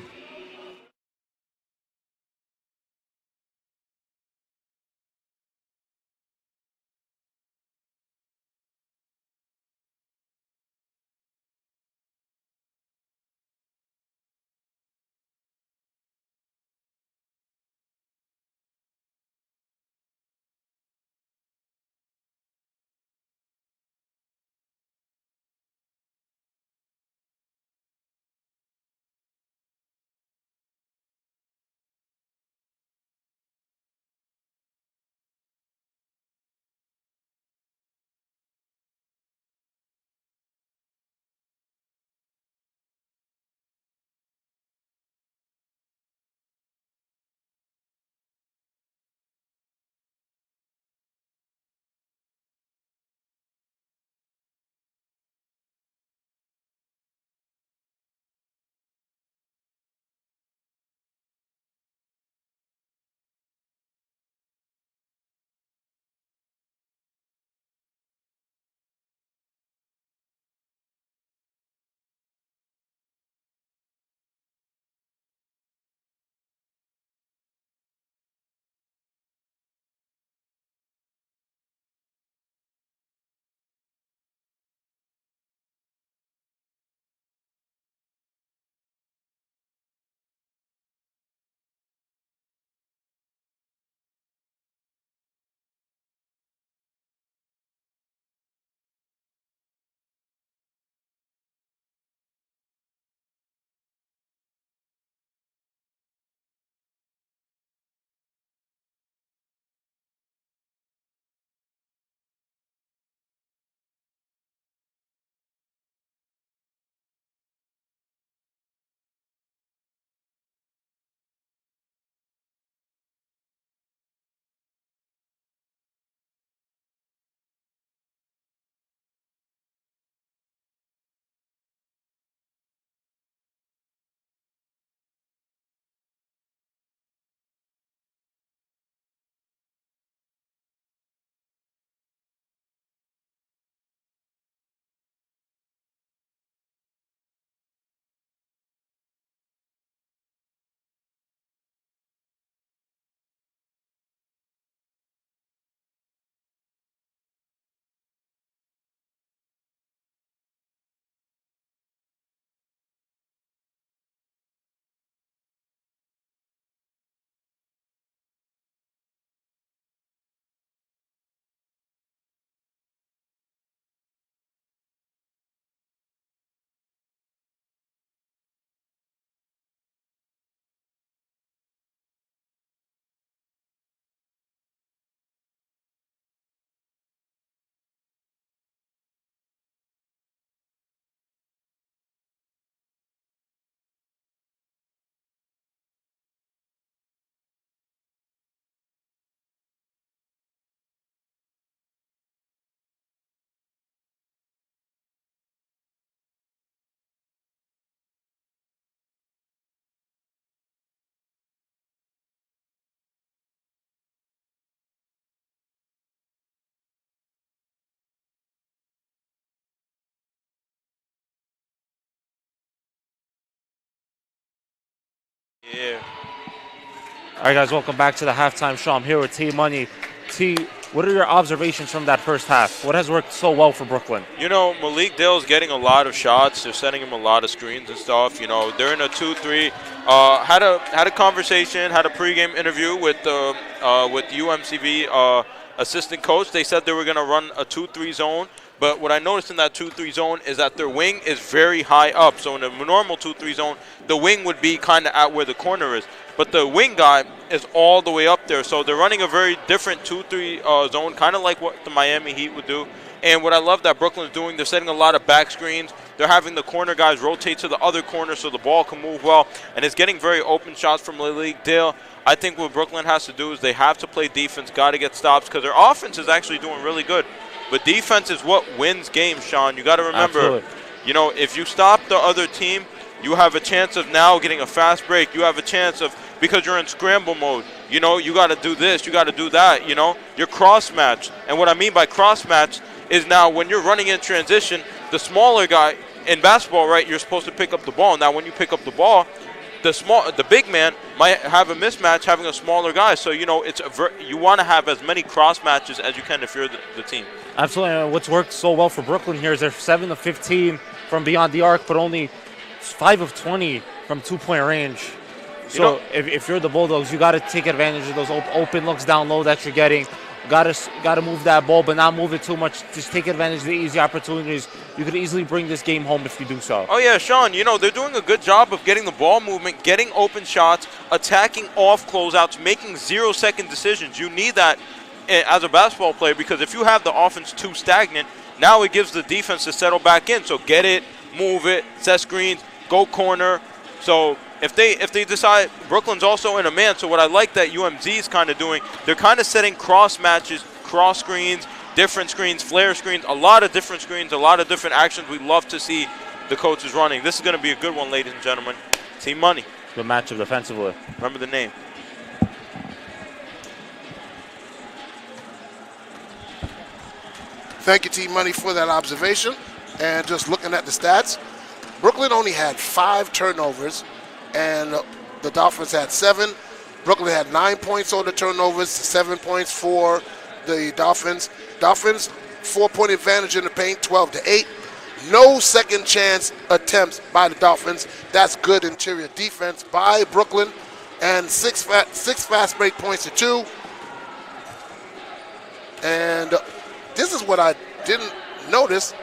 Yeah. All right, guys, welcome back to the halftime show. I'm here with T Money. T, what are your observations from that first half? What has worked so well for Brooklyn? You know, Malik Dale's getting a lot of shots. They're sending him a lot of screens and stuff. You know, they're in a 2-3. Had a conversation, had a pregame interview with UMCV assistant coach. They said they were going to run a 2-3 zone. But what I noticed in that 2-3 zone is that their wing is very high up. So in a normal 2-3 zone, the wing would be kind of at where the corner is. But the wing guy is all the way up there. So they're running a very different 2-3 zone, kind of like what the Miami Heat would do. And what I love that Brooklyn's doing, they're setting a lot of back screens. They're having the corner guys rotate to the other corner so the ball can move well. And it's getting very open shots from Malik Dale. I think what Brooklyn has to do is they have to play defense, got to get stops, because their offense is actually doing really good. But defense is what wins games, Sean. You got to remember, Absolutely. you know, if you stop the other team, you have a chance of now getting a fast break. You have a chance of, because you're in scramble mode, you know, you got to do this, you got to do that, you know. You're cross-matched. And what I mean by cross-matched is now when you're running in transition, the smaller guy in basketball, right, you're supposed to pick up the ball. Now when you pick up the ball, the big man might have a mismatch having a smaller guy. So, you know, you want to have as many cross matches as you can if you're the team. Absolutely. What's worked so well for Brooklyn here is they're 7 of 15 from beyond the arc, but only 5 of 20 from 2-point range. So if you're the Bulldogs, you got to take advantage of those open looks down low that you're getting. Got to move that ball, but not move it too much. Just take advantage of the easy opportunities. You could easily bring this game home if you do so. Oh, yeah, Sean, you know, they're doing a good job of getting the ball movement, getting open shots, attacking off closeouts, making 0-second decisions. You need that as a basketball player, because if you have the offense too stagnant, now it gives the defense to settle back in. So get it, move it, set screens, go corner. So if they decide, Brooklyn's also in a man, so what I like that UMZ is kind of doing, they're kind of setting cross matches, cross screens, different screens, flare screens, a lot of different screens, a lot of different actions we love to see the coaches running. This is going to be a good one, ladies and gentlemen. Team Money. Good matchup defensively. Remember the name. Thank you, Team Money, for that observation. And just looking at the stats, Brooklyn only had 5 turnovers, and the Dolphins had 7. Brooklyn had 9 points on the turnovers, 7 points for the Dolphins. Dolphins, 4-point advantage in the paint, 12-8. No second chance attempts by the Dolphins. That's good interior defense by Brooklyn. And 6 fast break points to 2. And this is what I didn't notice.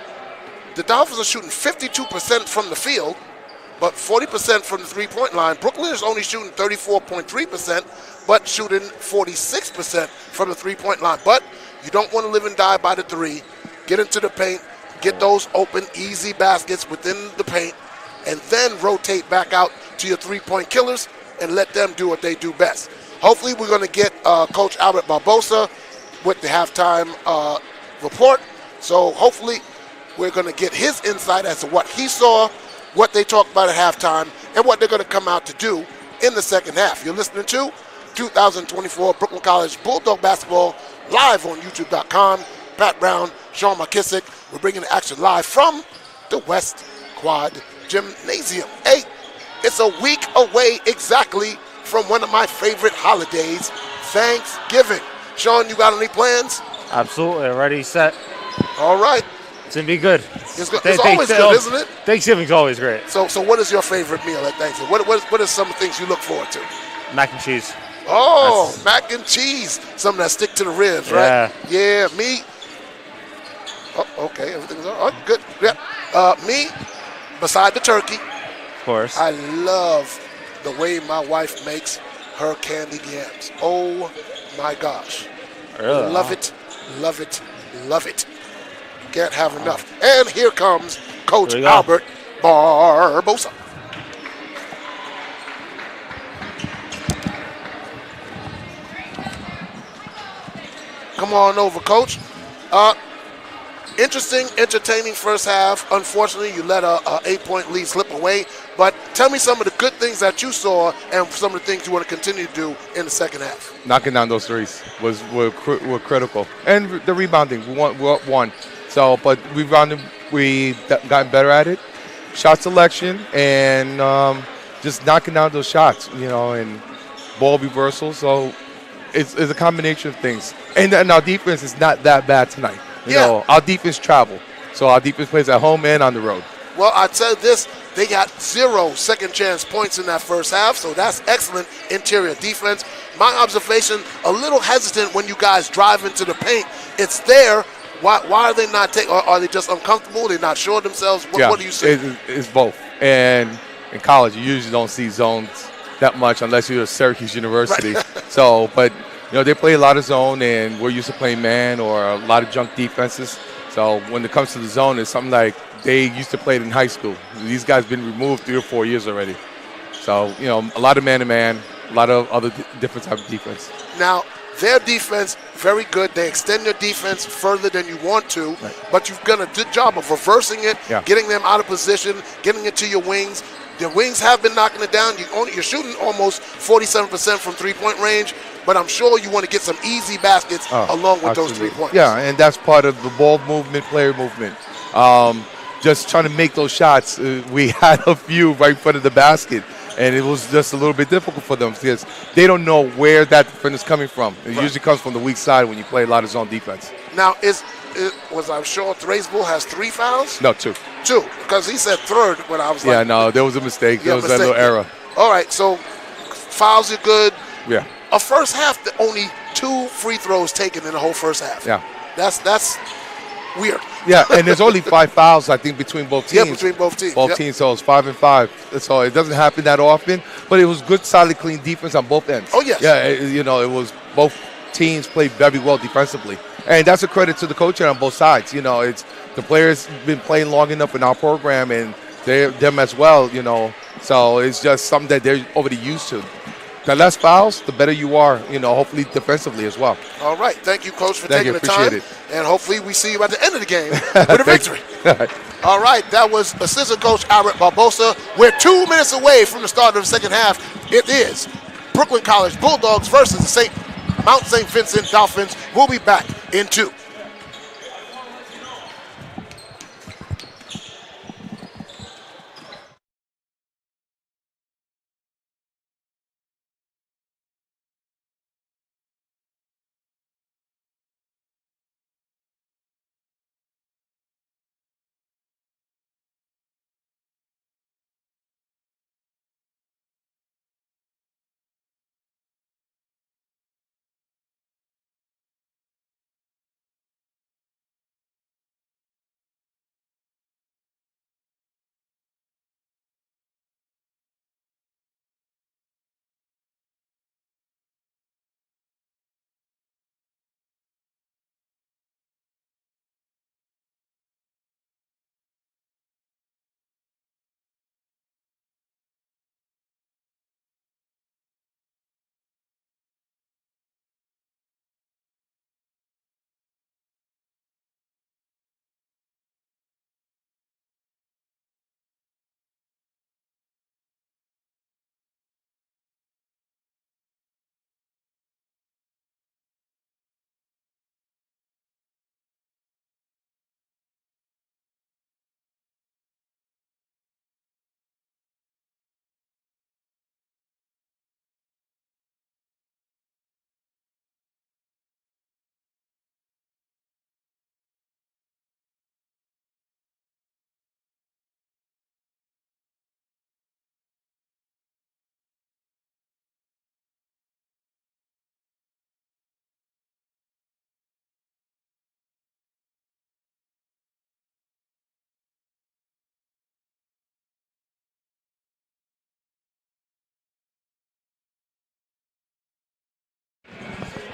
The Dolphins are shooting 52% from the field, but 40% from the three-point line. Brooklyn is only shooting 34.3%, but shooting 46% from the three-point line. But you don't want to live and die by the three. Get into the paint, get those open, easy baskets within the paint, and then rotate back out to your three-point killers and let them do what they do best. Hopefully we're going to get Coach Albert Barbosa with the halftime report. So hopefully we're going to get his insight as to what he saw, what they talked about at halftime, and what they're going to come out to do in the second half. You're listening to 2024 Brooklyn College Bulldog Basketball live on YouTube.com. Pat Brown, Sean McKissick. We're bringing the action live from the West Quad Gymnasium. Hey, it's a week away exactly from one of my favorite holidays, Thanksgiving. Sean, you got any plans? Absolutely. Already set. All right. It's going to be good. It's always good, isn't it? Thanksgiving's always great. So what is your favorite meal at Thanksgiving? What are some things you look forward to? Mac and cheese. Oh, mac and cheese. Something that stick to the ribs, right? Yeah, me. Oh, okay, everything's all right. Good. Yeah. Me, beside the turkey. Of course. I love the way my wife makes her candied yams. Oh, my gosh. Really? Love it, love it, love it. Can't have enough. And here comes Coach Albert Barbosa. Come on over, Coach. Interesting, entertaining first half. Unfortunately, you let a 8-point lead slip away. But tell me some of the good things that you saw and some of the things you want to continue to do in the second half. Knocking down those threes were critical. And the rebounding, we won. So, but we gotten better at it. Shot selection and just knocking down those shots, and ball reversal. So it's a combination of things. And our defense is not that bad tonight. You know, our defense travel. So our defense plays at home and on the road. Well, I'd say this, they got 0 second chance points in that first half, so that's excellent interior defense. My observation, a little hesitant when you guys drive into the paint. It's there. Why are they not taking, or are they just uncomfortable? They're not sure of themselves? What do you see? It's both. And in college, you usually don't see zones that much unless you're at Syracuse University. Right. So, but, they play a lot of zone, and we're used to playing man or a lot of junk defenses. So when it comes to the zone, it's something like they used to play it in high school. These guys been removed 3 or 4 years already. So, a lot of man-to-man, a lot of other different type of defense. Now, their defense, very good. They extend your defense further than you want to, right. But you've done a good job of reversing it, getting them out of position, getting it to your wings. The wings have been knocking it down. You're shooting almost 47% from three-point range, but I'm sure you want to get some easy baskets along with those 3 points. Yeah, and that's part of the ball movement, player movement. Just trying to make those shots. We had a few right in front of the basket, and it was just a little bit difficult for them because they don't know where that defense is coming from. It usually comes from the weak side when you play a lot of zone defense. Now, I'm sure Thraisbull has 3 fouls? No, 2. 2, because he said third when I was like. Yeah, no, there was a mistake. There was that little error. All right, so fouls are good. Yeah. A first half, only 2 free throws taken in the whole first half. Yeah. That's weird. Yeah, and there's only 5 fouls, I think, between both teams. Yeah, between both teams. Both teams, so it's 5 and 5. So it doesn't happen that often, but it was good, solid, clean defense on both ends. Oh, yes. Yeah, it was both teams played very well defensively. And that's a credit to the coach on both sides. It's the players been playing long enough in our program, and them as well, So it's just something that they're already used to. The less fouls, the better you are, hopefully defensively as well. All right. Thank you, Coach, for taking the time. It. And hopefully we see you at the end of the game with a victory. All right. That was assistant coach Albert Barbosa. We're 2 minutes away from the start of the second half. It is Brooklyn College Bulldogs versus the Mount St. Vincent Dolphins. We'll be back in 2.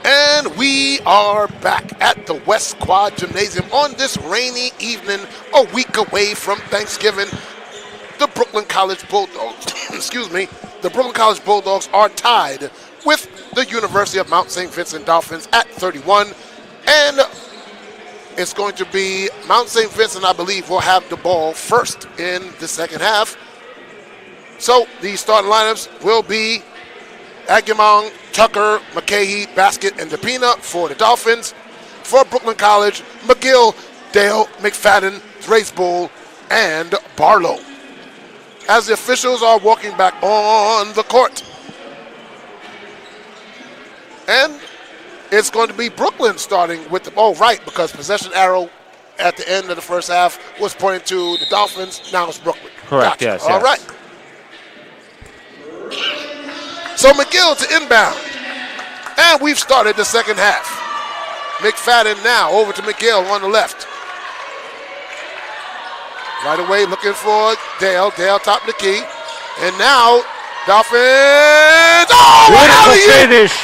And we are back at the West Quad Gymnasium on this rainy evening, a week away from Thanksgiving. The Brooklyn College Bulldogs, the Brooklyn College Bulldogs are tied with the University of Mount St. Vincent Dolphins at 31. And it's going to be Mount St. Vincent, I believe, will have the ball first in the second half. So the starting lineups will be Aguimong, Tucker, McCahey, Baskett, and DePina for the Dolphins. For Brooklyn College, McGill, Dale, McFadden, Thraisbull, and Barlow. as the officials are walking back on the court. And it's going to be Brooklyn starting with the, because possession arrow at the end of the first half was pointing to the Dolphins. Now it's Brooklyn. Correct, Gotcha. yes. All right. So McGill to inbound. And we've started the second half. McFadden now over to McGill on the left. Right away looking for Dale. Dale top the key. And now Dolphins. Oh, beautiful finish.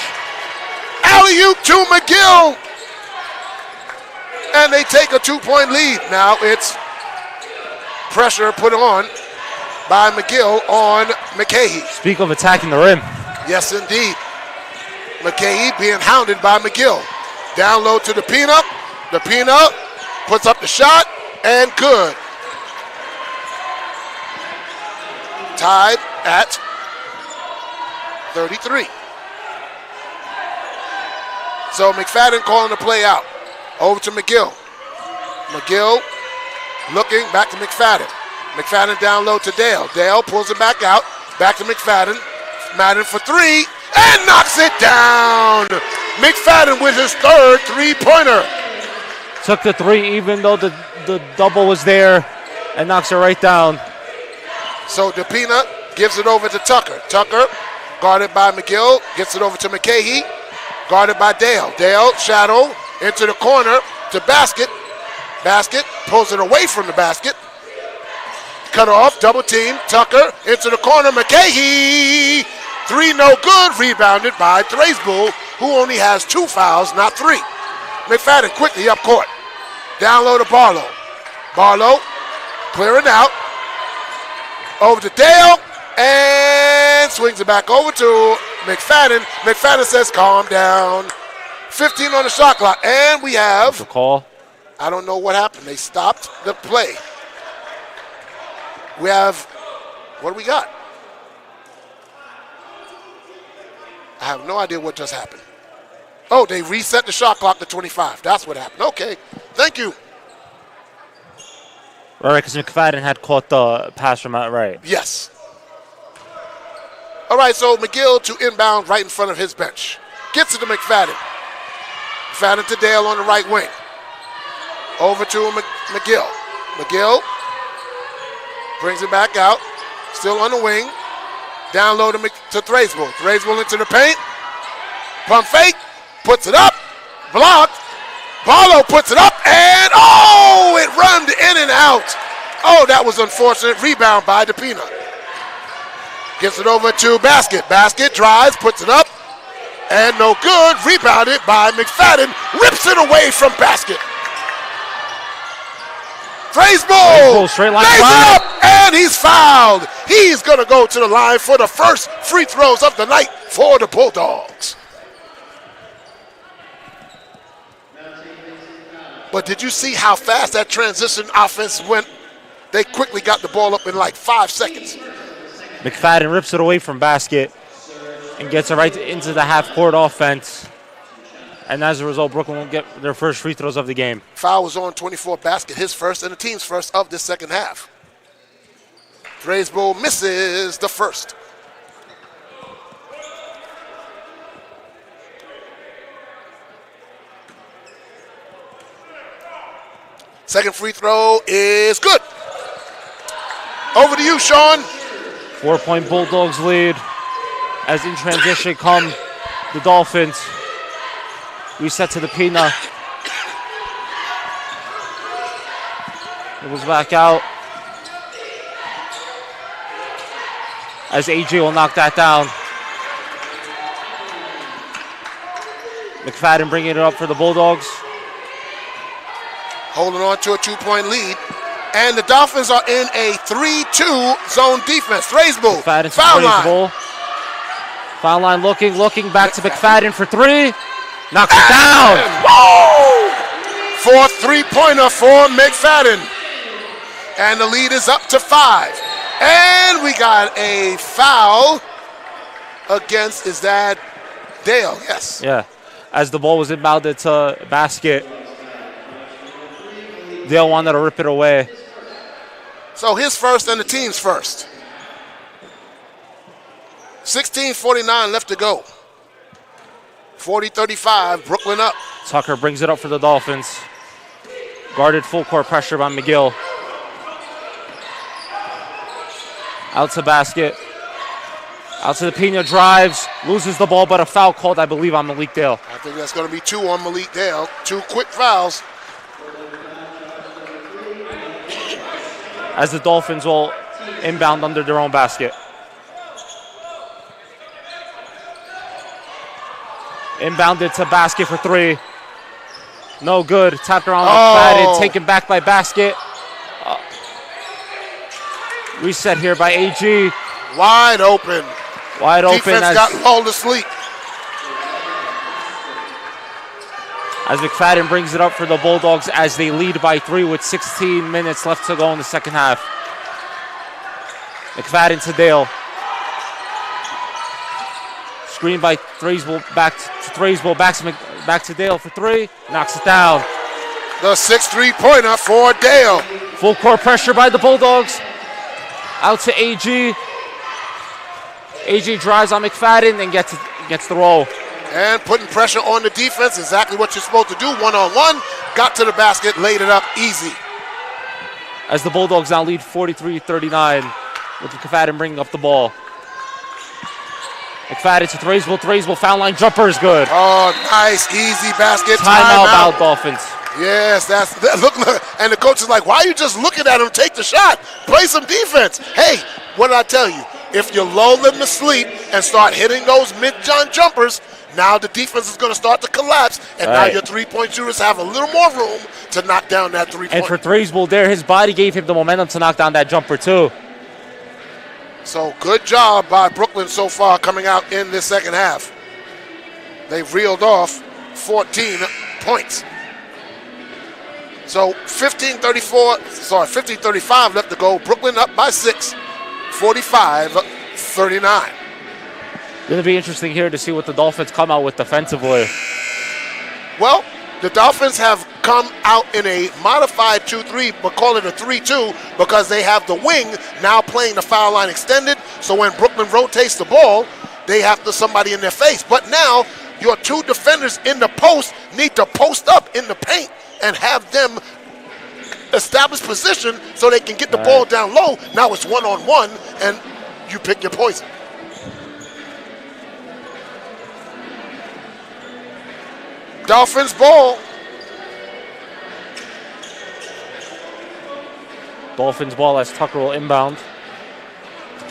Alley-oop to McGill. And they take a 2-point lead. Now it's pressure put on by McGill on McCahey. Speak of attacking the rim. Yes, indeed. McCahey being hounded by McGill. Down low to the Peanut. The Peanut puts up the shot and good. Tied at 33. So McFadden calling the play out. Over to McGill. McGill looking back to McFadden. McFadden down low to Dale. Dale pulls it back out. Back to McFadden. Madden for three and knocks it down. McFadden with his third three-pointer. Took the three even though the double was there and knocks it right down. So DePina gives it over to Tucker. Tucker, guarded by McGill, gets it over to McCahey, guarded by Dale. Dale, shadow, into the corner to Basket. Basket pulls it away from the basket. Cut off, double team, Tucker into the corner, McCahey. Three no good, rebounded by Thraisbull, who only has 2 fouls, not 3. McFadden quickly up court. Down low to Barlow. Barlow clearing out. Over to Dale, and swings it back over to McFadden. McFadden says, calm down. 15 on the shot clock, and we have the call. I don't know what happened. They stopped the play. We have, what do we got? I have no idea what just happened. Oh, they reset the shot clock to 25. That's what happened. Okay, thank you. All right, because McFadden had caught the pass from out right. Yes. All right, so McGill to inbound right in front of his bench. Gets it to McFadden. McFadden to Dale on the right wing. Over to McGill. McGill brings it back out. Still on the wing. Down low to Thraisbull. Thraisbull into the paint. Pump fake. Puts it up. Blocked. Barlow puts it up, and it run in and out. Oh, that was unfortunate. Rebound by DePina. Gets it over to Basket. Basket drives, puts it up, and no good. Rebounded by McFadden. Rips it away from Basket. Thraisbull straight line lays it up, and he's fouled. He's going to go to the line for the first free throws of the night for the Bulldogs. But did you see how fast that transition offense went? They quickly got the ball up in like 5 seconds. McFadden rips it away from Basket and gets it right into the half-court offense. And as a result, Brooklyn will get their first free throws of the game. Foul was on 24 Basket, his first and the team's first of this second half. Thraisbull misses the first. Second free throw is good. Over to you, Sean. 4-point Bulldogs lead. As in transition come the Dolphins. Reset to the Pina. It was back out. As AJ will knock that down. McFadden bringing it up for the Bulldogs. Holding on to a 2-point lead. And the Dolphins are in a 3-2 zone defense. Thraisbull, foul line. Foul line looking back to McFadden for three. Knocks it down. Whoa! Fourth three-pointer for McFadden. And the lead is up to 5. And we got a foul against, is that Dale? Yes. Yeah. As the ball was inbounded to Basket, Dale wanted to rip it away. So his first and the team's first. 16:49 left to go. 40-35, Brooklyn up. Tucker brings it up for the Dolphins. Guarded full court pressure by McGill. Out to basket. Out to the Pena, drives, loses the ball, but a foul called, I believe, on Malik Dale. I think that's going to be 2 on Malik Dale. 2 quick fouls. As the Dolphins will inbound under their own basket. Inbounded to basket for 3. No good. Tapped around McFadden, taken back by basket. Reset here by AG. Wide open. Wide open. Defense got lulled to sleep. As McFadden brings it up for the Bulldogs as they lead by 3 with 16 minutes left to go in the second half. McFadden to Dale. Screen by Threesville, back to Threesville, back to Dale for 3. Knocks it down. The 6 3-pointer for Dale. Full court pressure by the Bulldogs. Out to AG. AG drives on McFadden and gets the roll. And putting pressure on the defense, exactly what you're supposed to do, one-on-one. Got to the basket, laid it up easy. As the Bulldogs now lead 43-39 with McFadden bringing up the ball. McFadden to Threesville. Threesville foul line jumper is good. Oh, nice, easy basket. Timeout, Dolphins. Yes, look, and the coach is like, why are you just looking at him take the shot? Play some defense. Hey, what did I tell you? If you lull them to sleep and start hitting those mid-john jumpers, now the defense is going to start to collapse, and now your three-point shooters have a little more room to knock down that three-point. And for Threesville there, his body gave him the momentum to knock down that jumper too. So good job by Brooklyn so far coming out in this second half. They've reeled off 14 points. So 15-35 left to go. Brooklyn up by 6, 45-39. Going to be interesting here to see what the Dolphins come out with defensively. Well, the Dolphins have come out in a modified 2-3, but call it a 3-2 because they have the wing now playing the foul line extended. So when Brooklyn rotates the ball, they have somebody in their face. But now your 2 defenders in the post need to post up in the paint and have them establish position so they can get the ball down low. Now it's one-on-one, and you pick your poison. Dolphins ball. Dolphins ball as Tucker will inbound.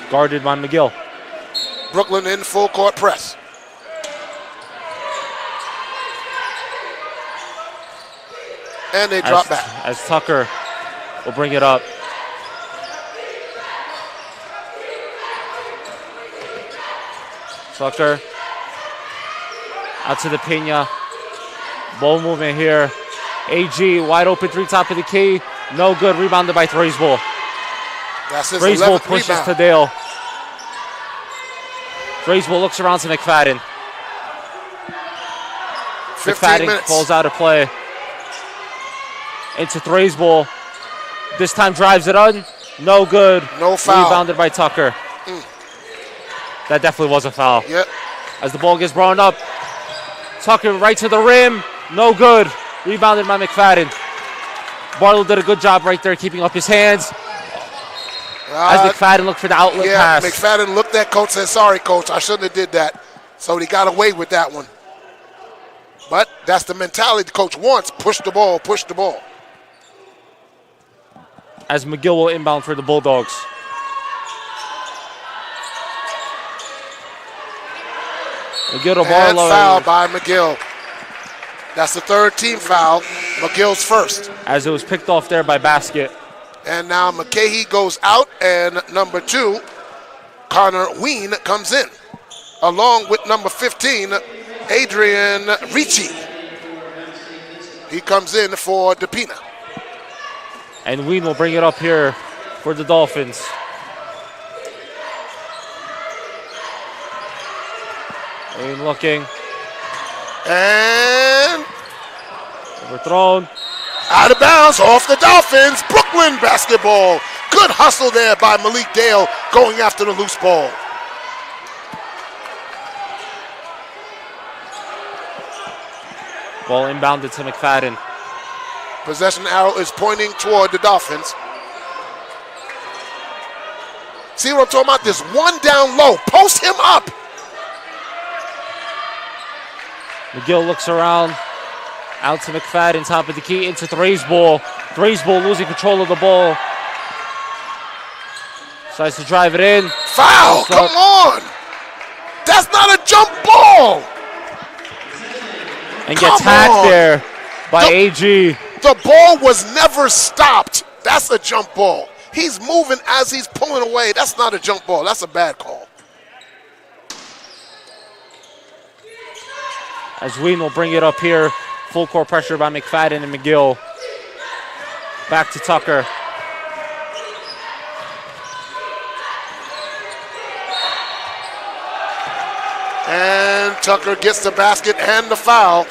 Guarded by McGill. Brooklyn in full court press. And they drop back. As Tucker will bring it up. Tucker out to the Pena. Ball movement here. AG wide open 3 top of the key. No good. Rebounded by Threesville. That's his Threesville 11th pushes rebound. to Dale. Threesville looks around to McFadden. 15 McFadden minutes. falls out of play. Into Threesville. This time drives it on. No good. No foul. Rebounded by Tucker. That definitely was a foul. Yep. As the ball gets brought up. Tucker right to the rim. No good. Rebounded by McFadden. Barlow did a good job right there keeping up his hands. As McFadden looked for the outlet pass. McFadden looked at coach and said, sorry, coach, I shouldn't have did that. So he got away with that one. But that's the mentality the coach wants. Push the ball, push the ball. As McGill will inbound for the Bulldogs. McGill to And Barlow. foul by McGill. That's the 3rd team foul. McGill's first. As it was picked off there by Basket. And now McCahey goes out, and number 2, Connor Ween, comes in, along with number 15, Adrian Ricci. He comes in for DePina. And Ween will bring it up here for the Dolphins. Ween looking. And overthrown. Out of bounds, off the Dolphins. Brooklyn basketball. Good hustle there by Malik Dale going after the loose ball. Ball inbounded to McFadden. Possession arrow is pointing toward the Dolphins. See what I'm talking about? This one down low. Post him up. McGill looks around. Out to McFadden, top of the key, into Thraisball. Thraisball losing control of the ball. Decides to drive it in. Foul! Come on! That's not a jump ball! And gets hacked there by AG. The ball was never stopped. That's a jump ball. He's moving as he's pulling away. That's not a jump ball. That's a bad call. As Ween will bring it up here. Full court pressure by McFadden and McGill. Back to Tucker. And Tucker gets the basket and the foul.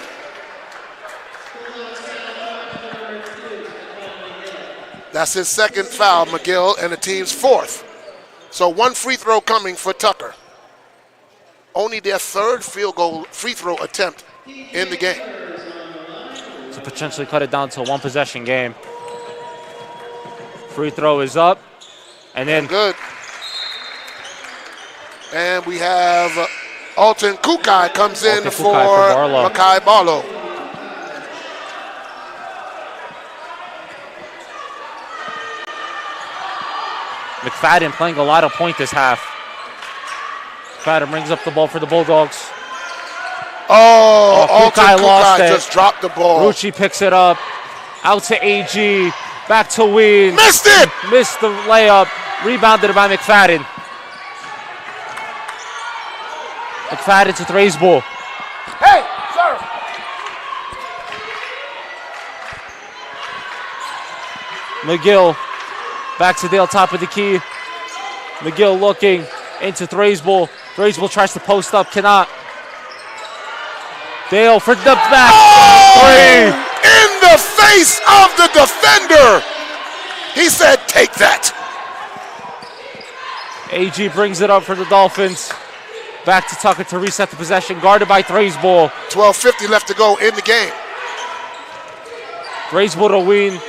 That's his second foul, McGill, and the team's fourth. So one free throw coming for Tucker. Only their third free throw attempt in the game. To potentially cut it down to a one possession game. Free throw is up. And then good. And we have Alton Kukai comes in for Makai Barlow. McFadden playing a lot of point this half. McFadden brings up the ball for the Bulldogs. Alton Kukai lost it. Just dropped the ball. Rucci picks it up. Out to AG. Back to Ween. Missed it! Missed the layup. Rebounded by McFadden. McFadden to Thraisball. Hey, sir! McGill back to Dale, top of the key. McGill looking into Thraisball. Thraisball tries to post up, cannot. Dale for the back. Three! In the face of the defender! He said, take that. AG brings it up for the Dolphins. Back to Tucker to reset the possession, guarded by Thraisball. 12:50 left to go in the game. Thraisball to Ween.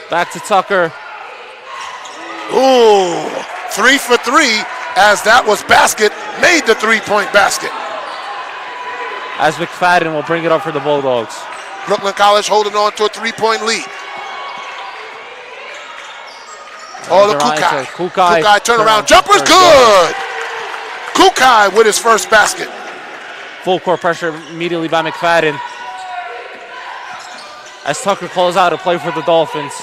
Back to Tucker. Ooh, 3 for 3 as that was basket, made the three-point basket. As McFadden will bring it up for the Bulldogs. Brooklyn College holding on to a three-point lead. Oh, the Kukai turnaround jumper's good. Kukai with his first basket. Full court pressure immediately by McFadden. As Tucker calls out a play for the Dolphins.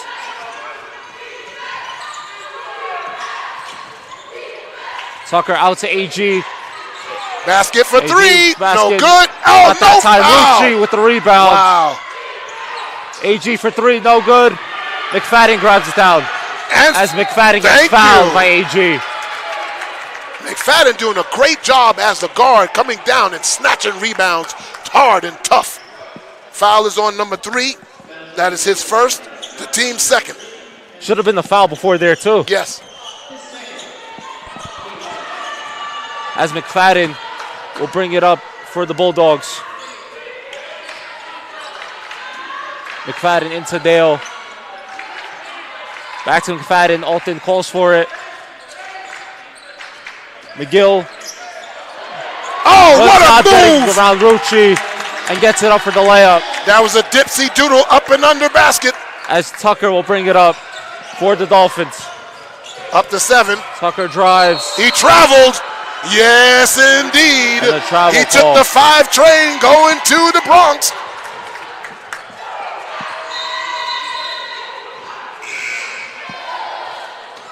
Tucker out to AG. Basket for three. Basket. No good. Oh, Not that time. Rucci with the rebound. Wow. AG for three. No good. McFadden grabs it down. And as McFadden gets fouled by AG. McFadden doing a great job as the guard, coming down and snatching rebounds hard and tough. Foul is on number 3. That is his first, the team's second. Should have been the foul before there too. Yes. As McFadden will bring it up for the Bulldogs. McFadden into Dale. Back to McFadden. Alton calls for it. McGill. Oh, what a move! Around Rucci and gets it up for the layup. That was a dipsy doodle up and under basket. As Tucker will bring it up for the Dolphins. Up to 7. Tucker drives. He traveled. Yes, indeed. He took the 5 train going to the Bronx.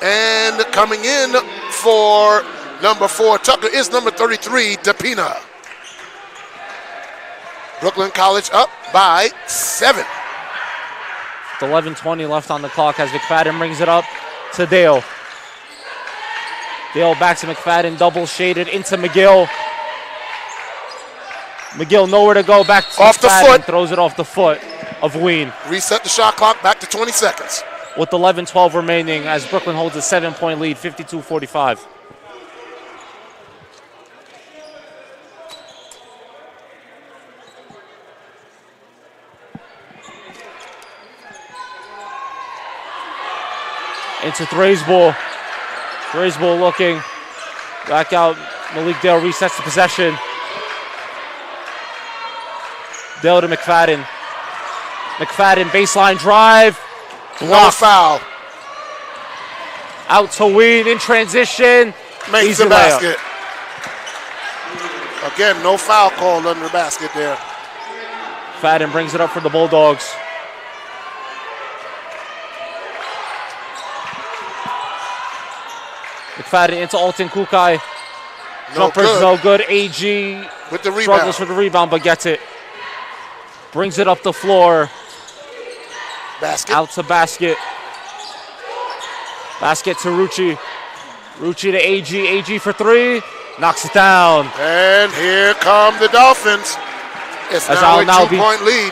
And coming in for number 4, Tucker, is number 33, DePina. Brooklyn College up by 7. With 11:20 left on the clock as McFadden brings it up to Dale. Dale back to McFadden, double shaded into McGill. McGill nowhere to go, back to off McFadden, the foot. Throws it off the foot of Ween. Reset the shot clock back to 20 seconds. With 11:12 remaining as Brooklyn holds a 7-point lead, 52-45. into Thrays ball. Thrays ball looking. Back out. Malik Dale resets the possession. Dale to McFadden. McFadden baseline drive. No foul. Out to Ween in transition. Makes Easy the layup. basket. Again, no foul called under the basket there. McFadden brings it up for the Bulldogs. McFadden into Alton Kukai. Jumper's no good. AG with the rebound. Struggles for the rebound, but gets it. Brings it up the floor. Basket. Out to basket. Basket to Rucci. Rucci to AG. AG for three. Knocks it down. And here come the Dolphins. It's now a 2-point lead.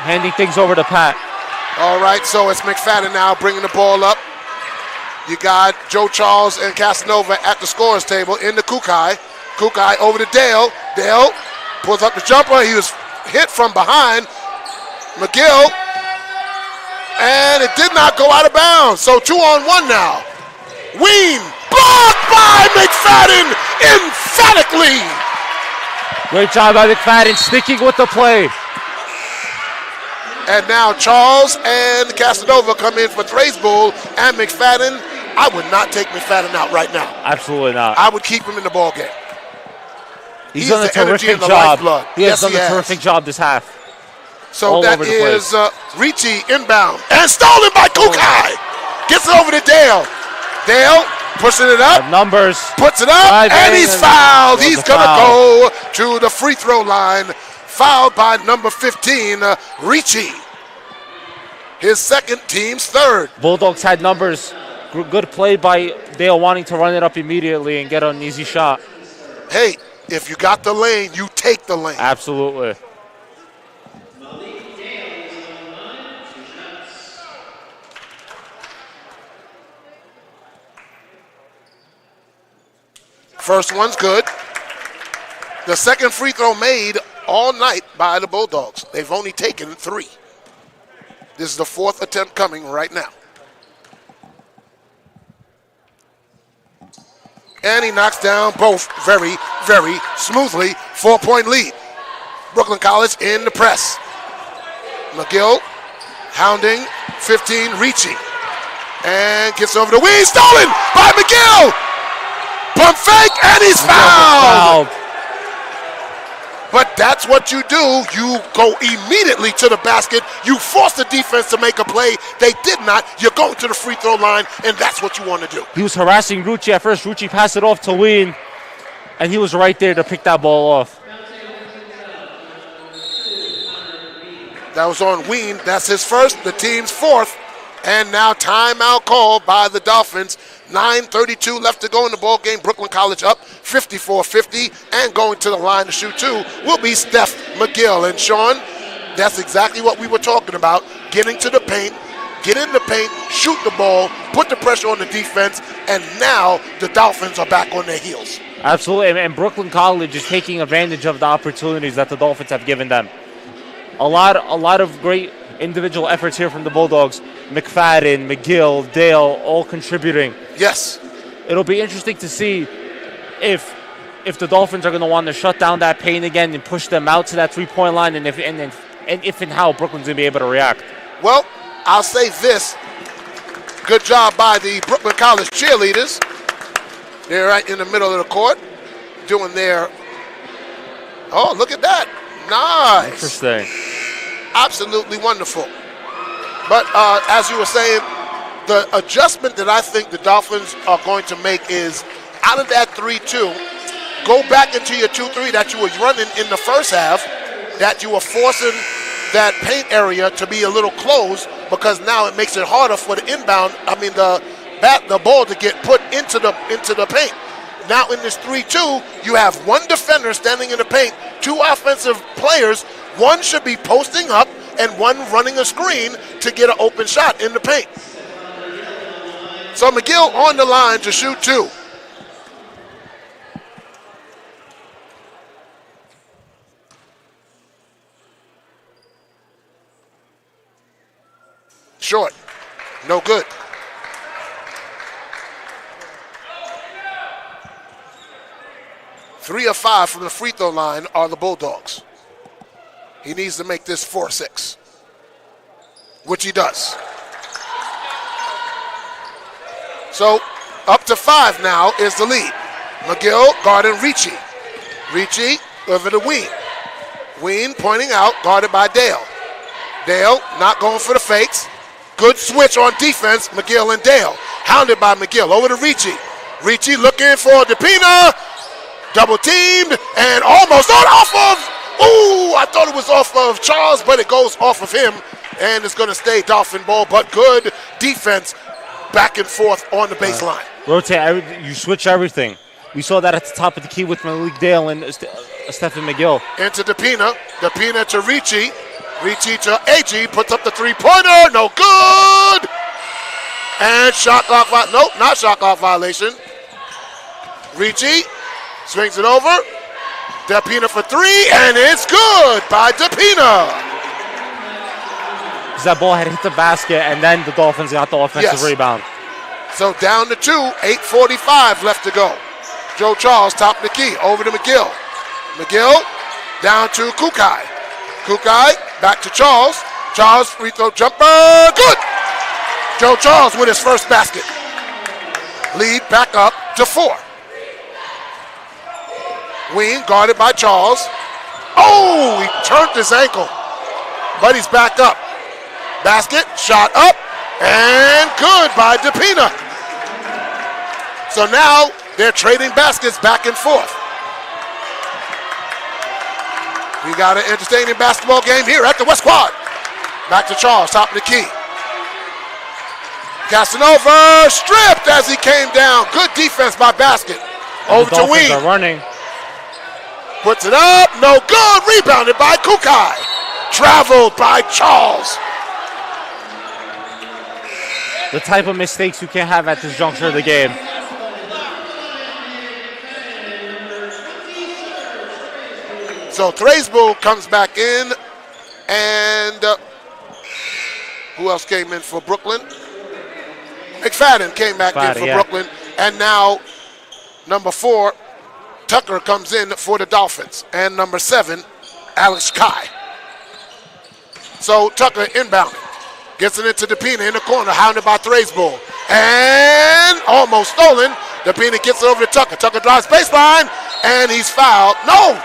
Handing things over to Pat. All right, so it's McFadden now bringing the ball up. You got Joe Charles and Casanova at the scorer's table in the Kukai. Kukai over to Dale. Dale pulls up the jumper. He was hit from behind. McGill. And it did not go out of bounds. So 2-on-1 now. Ween blocked by McFadden emphatically. Great job by McFadden sticking with the play. And now Charles and Casanova come in for Thrays Bull and McFadden. I would not take McFadden out right now. Absolutely not. I would keep him in the ball game. He's done a terrific job. He has done a terrific job this half. So that is Ricci inbound and stolen by Kukai. Gets it over to Dale. Dale pushing it up. Numbers. Puts it up and he's fouled. He's going to go to the free throw line. Fouled by number 15, Ricci. His second, team's third. Bulldogs had numbers. Good play by Dale wanting to run it up immediately and get an easy shot. Hey, if you got the lane, you take the lane. Absolutely. First one's good. The second free throw made all night by the Bulldogs. They've only taken 3. This is the 4th attempt coming right now. And he knocks down both very, very smoothly. 4-point lead. Brooklyn College in the press. McGill hounding 15, Ricci. And gets over the wing. Stolen by McGill. Pump fake, and he's fouled. But that's what you do. You go immediately to the basket. You force the defense to make a play. They did not. You're going to the free throw line, and that's what you want to do. He was harassing Rucci at first. Rucci passed it off to Ween, and he was right there to pick that ball off. That was on Ween. That's his first, the team's 4th. And now timeout called by the Dolphins. 9:32 left to go in the ball game. Brooklyn College up 54-50, and going to the line to shoot 2 will be Steph McGill. And Sean, that's exactly what we were talking about. Getting to the paint, get in the paint, shoot the ball, put the pressure on the defense, and now the Dolphins are back on their heels. Absolutely, and Brooklyn College is taking advantage of the opportunities that the Dolphins have given them. A lot of great individual efforts here from the Bulldogs. McFadden, McGill, Dale, all contributing. Yes. It'll be interesting to see if the Dolphins are going to want to shut down that paint again and push them out to that 3-point line, and if and how Brooklyn's going to be able to react. Well, I'll say this. Good job by the Brooklyn College cheerleaders. They're right in the middle of the court doing their... Oh, look at that. Nice. Interesting. Absolutely wonderful. But as you were saying, the adjustment that I think the Dolphins are going to make is out of that 3-2, go back into your 2-3 that you were running in the first half, that you were forcing that paint area to be a little closed, because now it makes it harder for the inbound, the ball to get put into the paint. Now in this 3-2, you have one defender standing in the paint, 2 offensive players. One should be posting up and one running a screen to get an open shot in the paint. So McGill on the line to shoot 2. Short. No good. 3 of 5 from the free throw line are the Bulldogs. He needs to make this 4-6, which he does. So up to 5 now is the lead. McGill guarding Ricci. Ricci over to Ween. Ween pointing out, guarded by Dale. Dale not going for the fakes. Good switch on defense, McGill and Dale. Hounded by McGill, over to Ricci. Ricci looking for DePina. Double teamed and almost on off of, ooh, I thought it was off of Charles, but it goes off of him. And it's going to stay Dolphin ball, but good defense back and forth on the baseline. Rotate, you switch everything. We saw that at the top of the key with Malik Dale and Stephen McGill. Into DePina. DePina to Ricci. Ricci to AG. Puts up the three-pointer. No good. And shot clock, nope, not shot clock violation. Ricci swings it over. DePina for 3, and it's good by DePina. That ball had hit the basket, and then the Dolphins got the offensive rebound. So down to 2, 8:45 left to go. Joe Charles top of the key, over to McGill. McGill down to Kukai. Kukai back to Charles. Charles free throw jumper, good. Joe Charles with his first basket. Lead back up to 4. Ween guarded by Charles. Oh, he turned his ankle, but he's back up. Basket, shot up, and good by DePina. So now they're trading baskets back and forth. We got an entertaining basketball game here at the West Quad. Back to Charles, top of the key. Casanova stripped as he came down. Good defense by Basket. Over to Ween. Are running. Puts it up, no good. Rebounded by Kukai. Traveled by Charles. The type of mistakes you can't have at this juncture of the game. So Thraisbull comes back in, and who else came in for Brooklyn? McFadden came back in for Brooklyn, and now number 4, Tucker comes in for the Dolphins, and number 7, Alex Kai. So Tucker inbounding. Gets it into DePina in the corner, hounded by Thraisbull. And almost stolen. DePina gets it over to Tucker. Tucker drives baseline, and he's fouled. No!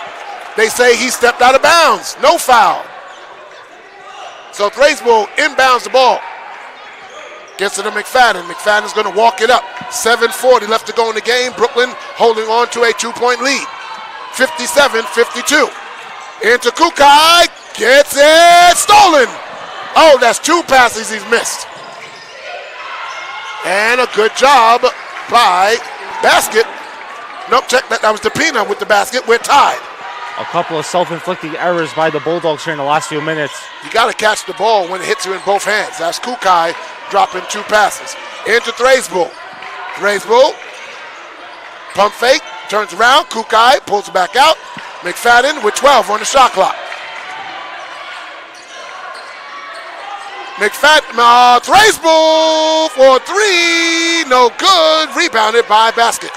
They say he stepped out of bounds. No foul. So Thraisbull inbounds the ball. Gets it to McFadden. McFadden's going to walk it up. 7:40 left to go in the game. Brooklyn holding on to a 2-point lead. 57-52. Into Kukai. Gets it. Stolen. Oh, that's 2 passes he's missed. And a good job by Basket. Nope, check that. That was DePina with the basket. We're tied. A couple of self-inflicted errors by the Bulldogs here in the last few minutes. You got to catch the ball when it hits you in both hands. That's Kukai dropping 2 passes. Into Thraisbull. Thraisbull. Pump fake. Turns around. Kukai pulls it back out. McFadden with 12 on the shot clock. McFadden, Thraisbull for 3, no good, rebounded by Basket.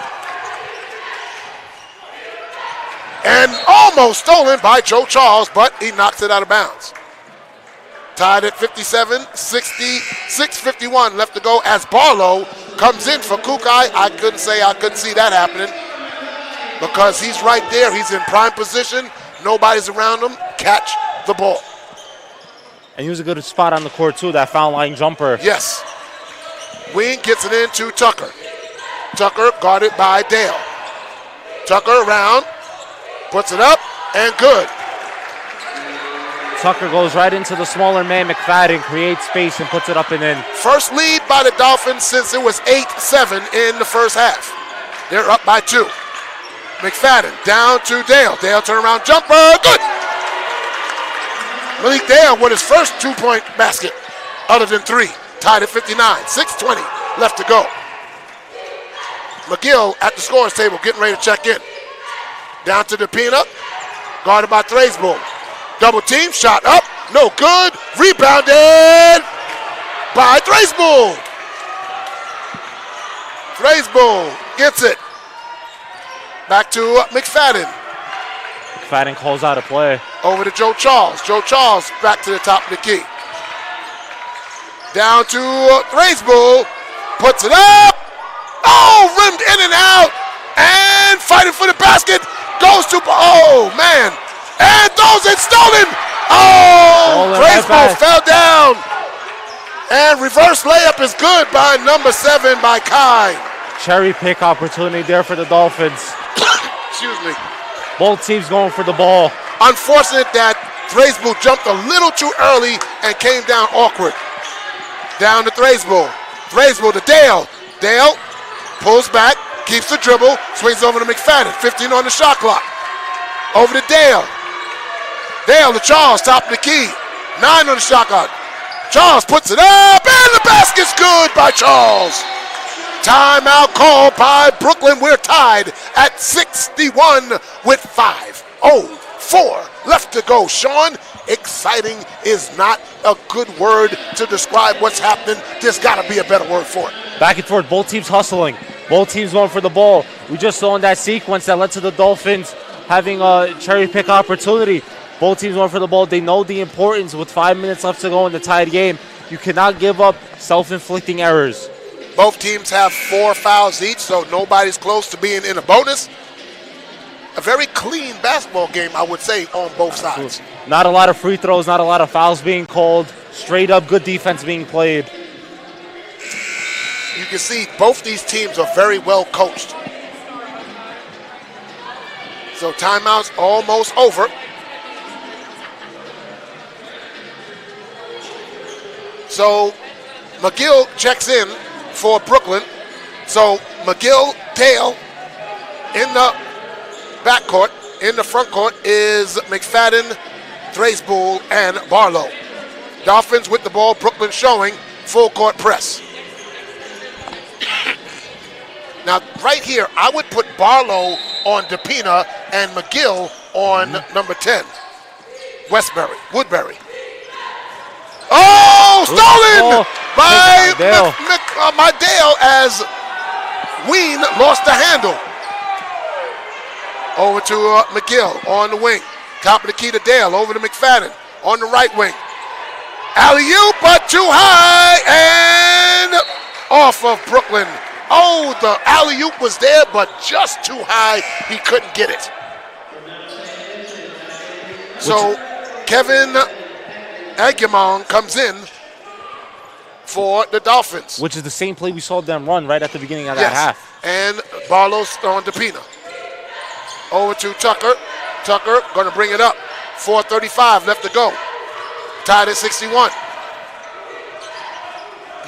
And almost stolen by Joe Charles, but he knocks it out of bounds. Tied at 57, 56-51 left to go as Barlow comes in for Kukai. I couldn't see that happening because he's right there. He's in prime position. Nobody's around him. Catch the ball. And he was a good spot on the court, too, that foul line jumper. Yes. Wing gets it into Tucker. Tucker guarded by Dale. Tucker around, puts it up, and good. Tucker goes right into the smaller man, McFadden, creates space and puts it up and in. First lead by the Dolphins since it was 8-7 in the first half. They're up by 2. McFadden down to Dale. Dale turnaround jumper, good. Malik Dale with his first 2-point basket, other than 3. Tied at 59, 6:20 left to go. McGill at the scorer's table, getting ready to check in. Down to DePina, guarded by Thraisbull. Double team, shot up, no good. Rebounded by Thraisbull. Thraisbull gets it. Back to McFadden. McFadden calls out a play. Over to Joe Charles. Joe Charles back to the top of the key. Down to Thraisbull. Puts it up. Oh, rimmed in and out. And fighting for the basket. Goes to, oh, man. And throws it, stolen. Oh, Thraisbull fell down. And reverse layup is good by number 7 by Kai. Cherry pick opportunity there for the Dolphins. Excuse me. Both teams going for the ball. Unfortunate that Thraisbull jumped a little too early and came down awkward. Down to Thraisbull. Thraisbull to Dale. Dale pulls back, keeps the dribble, swings over to McFadden. 15 on the shot clock. Over to Dale. Dale to Charles, top of the key. 9 on the shot clock. Charles puts it up, and the basket's good by Charles. Timeout called by Brooklyn. We're tied at 61 with 5:04 left to go. Sean, exciting is not a good word to describe what's happening. There's got to be a better word for it. Back and forth, both teams hustling. Both teams going for the ball. We just saw in that sequence that led to the Dolphins having a cherry pick opportunity. Both teams going for the ball. They know the importance with 5 minutes left to go in the tied game. You cannot give up self-inflicting errors. Both teams have 4 fouls each, so nobody's close to being in a bonus. A very clean basketball game, I would say, on both sides. Not a lot of free throws, not a lot of fouls being called. Straight up good defense being played. You can see both these teams are very well coached. So timeout's almost over. So McGill checks in for Brooklyn. So McGill, Dale in the backcourt. In the front court is McFadden, Thraisbull, and Barlow. Dolphins with the ball. Brooklyn showing full court press. Now, right here, I would put Barlow on DePina and McGill on number 10, Woodbury. Oh, stolen by Dale as Ween lost the handle. Over to McGill on the wing. Top of the key to Dale. Over to McFadden on the right wing. Alley-oop, but too high and off of Brooklyn. Oh, the alley-oop was there, but just too high. He couldn't get it. So Kevin Aguimon comes in for the Dolphins. Which is the same play we saw them run right at the beginning of that half. And Barlow's on DePina. Over to Tucker. Tucker going to bring it up. 4:35 left to go. Tied at 61.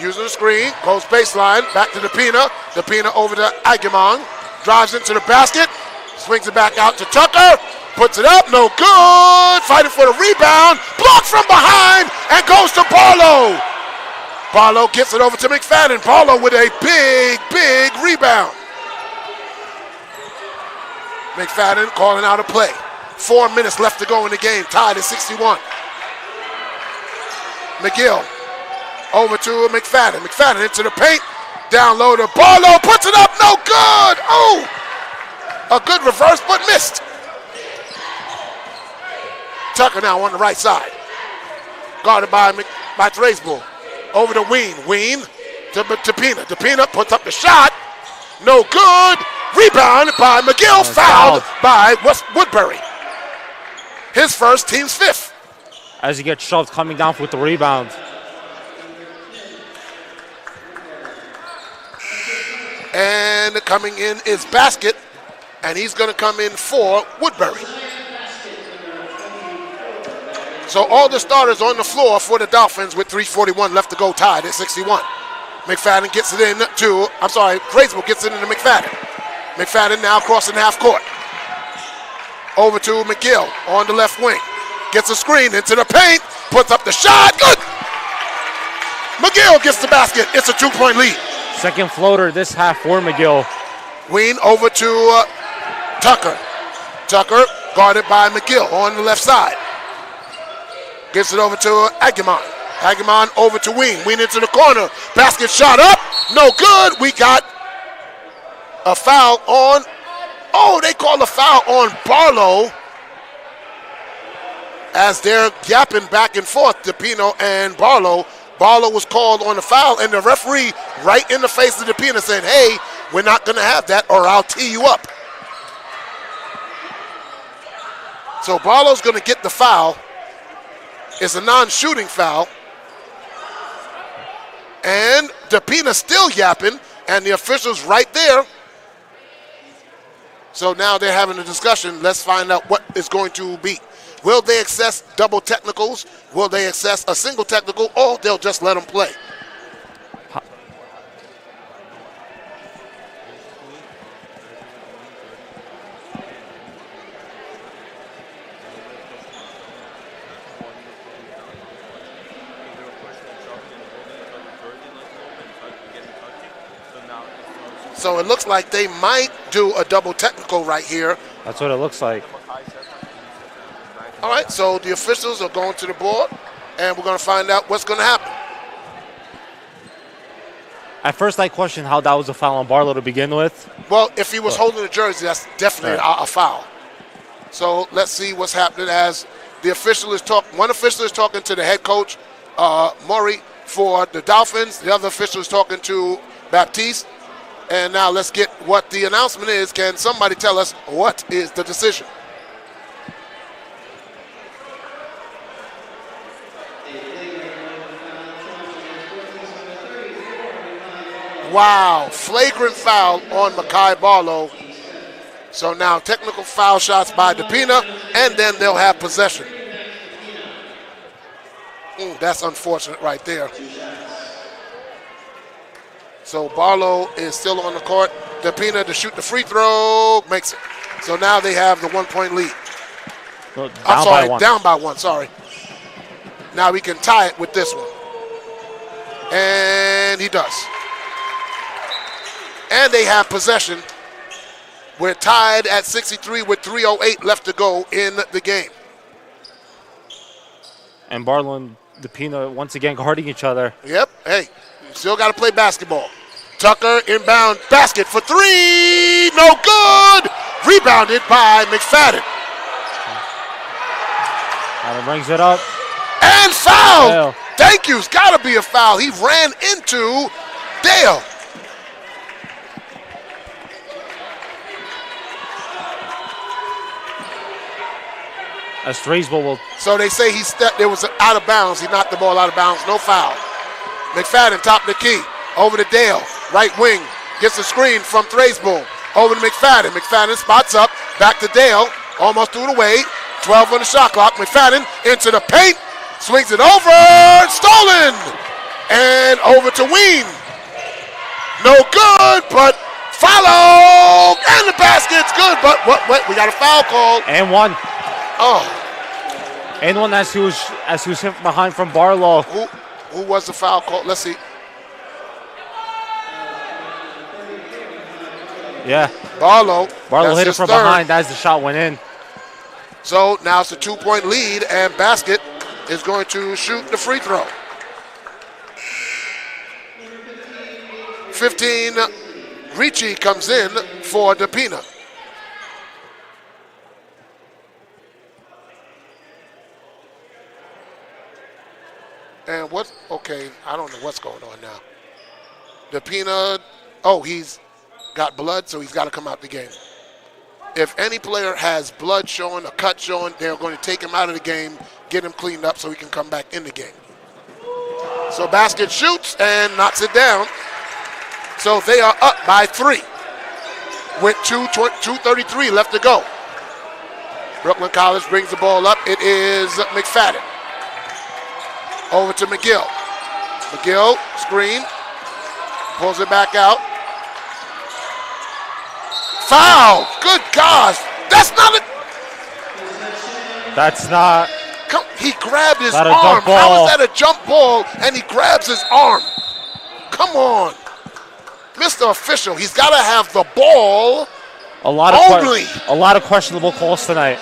Using the screen, goes baseline, back to DePina. DePina over to Aguimon. Drives into the basket. Swings it back out to Tucker. Puts it up, no good. Fighting for the rebound. Blocked from behind and goes to Barlow. Barlow gets it over to McFadden. Barlow with a big rebound. McFadden calling out a play. 4 minutes left to go in the game. Tied at 61. McGill over to McFadden. McFadden into the paint. Down low to Barlow. Puts it up, no good. Oh, a good reverse, but missed. Tucker now on the right side. Guarded by Thraisbull. Over to Ween. Ween to DePina. DePina puts up the shot. No good. Rebound by McGill. Fouled by Woodbury. His first, team's 5th. As he gets shoved coming down with the rebound. And coming in is Basket. And he's going to come in for Woodbury. So all the starters on the floor for the Dolphins with 3:41 left to go, tied at 61. McFadden gets it in to, Thraisbull gets it into McFadden. McFadden now crossing half court. Over to McGill on the left wing. Gets a screen into the paint, puts up the shot, good! McGill gets the basket, it's a 2-point lead. Second floater this half for McGill. Ween over to Tucker. Tucker guarded by McGill on the left side. Gets it over to Aguimon. Aguimon over to Ween. Ween into the corner. Basket shot up. No good. We got a foul on Oh, they call a foul on Barlow as they're yapping back and forth, DePino and Barlow. Barlow was called on the foul, and the referee right in the face of DePino said, hey, we're not going to have that or I'll tee you up. So Barlow's going to get the foul. It's a non-shooting foul. And DePina still yapping, and the official's right there. So now they're having a discussion. Let's find out what is going to be. Will they assess double technicals? Will they assess a single technical, or they'll just let them play? So it looks like they might do a double technical right here. That's what it looks like. All right, so the officials are going to the board, and we're going to find out what's going to happen. At first, I questioned how that was a foul on Barlow to begin with. Well, if he was holding the jersey, that's definitely a foul. So let's see what's happening as the official is talking. One official is talking to the head coach, Maury, for the Dolphins. The other official is talking to Baptiste. And now let's get what the announcement is. Can somebody tell us what is the decision? Wow, flagrant foul on Makai Barlow. So now technical foul shots by DePina, and then they'll have possession. That's unfortunate right there. So Barlow is still on the court. DePina to shoot the free throw, makes it. So now they have the 1 point lead. Well, down by one, sorry. Now we can tie it with this one. And he does. And they have possession. We're tied at 63 with 3:08 left to go in the game. And Barlow and DePina once again guarding each other. Yep. Hey, you still got to play basketball. Tucker inbound basket for three. No good. Rebounded by McFadden. And brings it up. And foul. Dale. Thank you. It's got to be a foul. He ran into Dale. As Straysville will. So they say he stepped. There was out of bounds. He knocked the ball out of bounds. No foul. McFadden top of the key. Over to Dale. Right wing. Gets a screen from Thraisbull. Over to McFadden. McFadden spots up. Back to Dale. Almost threw it away. 12 on the shot clock. McFadden into the paint. Swings it over. Stolen. And over to Ween. No good, but follow. And the basket's good, but what? We got a foul call. And one. Oh. And one as he was hit behind from Barlow. Who was the foul call? Let's see. Yeah. Barlow hit it from behind as the shot went in. So now it's a 2 point lead, and Basket is going to shoot the free throw. 15, Ricci comes in for DePina. And I don't know what's going on now. DePina, he's got blood, so he's got to come out the game. If any player has blood showing, a cut showing, they're going to take him out of the game, get him cleaned up so he can come back in the game. So Basket shoots and knocks it down. So they are up by 3 with 2:33 left to go. Brooklyn College brings the ball up. It is McFadden. Over to McGill. McGill, screen. Pulls it back out. Foul! Good gosh! That's not it! That's not. He grabbed his Not a arm. jump ball. How is that a jump ball and he grabs his arm? Come on. Mr. Official, he's got to have the ball A lot of questionable calls tonight.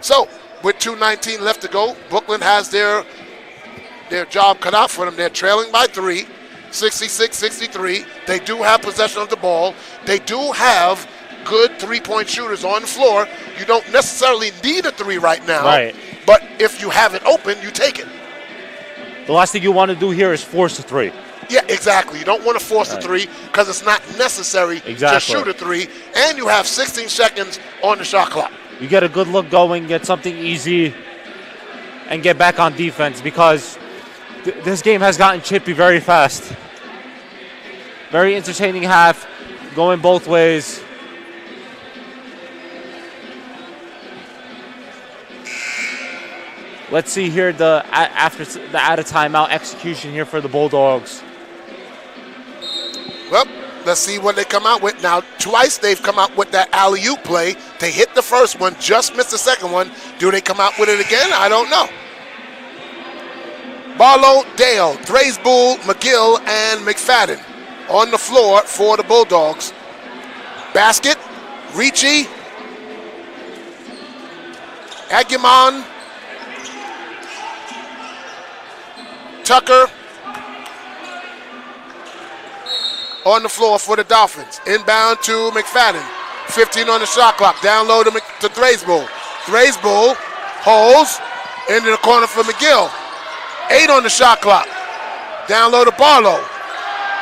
So, with 2:19 left to go, Brooklyn has their job cut out for them. They're trailing by 3. 66-63. They do have possession of the ball. They do have good three-point shooters on the floor. You don't necessarily need a three right now. Right. But if you have it open, you take it. The last thing you want to do here is force a three. Yeah, exactly. You don't want to force a three because it's not necessary to shoot a three. And you have 16 seconds on the shot clock. You get a good look going, get something easy, and get back on defense because this game has gotten chippy very fast. Very entertaining half, going both ways. Let's see here after the out of timeout execution here for the Bulldogs. Well, let's see what they come out with. Now, twice they've come out with that alley-oop play. They hit the first one, just missed the second one. Do they come out with it again? I don't know. Barlow, Dale, Thraisbull, McGill, and McFadden on the floor for the Bulldogs. Basket, Ricci, Agumon, Tucker on the floor for the Dolphins. Inbound to McFadden. 15 on the shot clock. Down low to Thraisbull. Thraisbull holds into the corner for McGill. 8 on the shot clock. Down low to Barlow.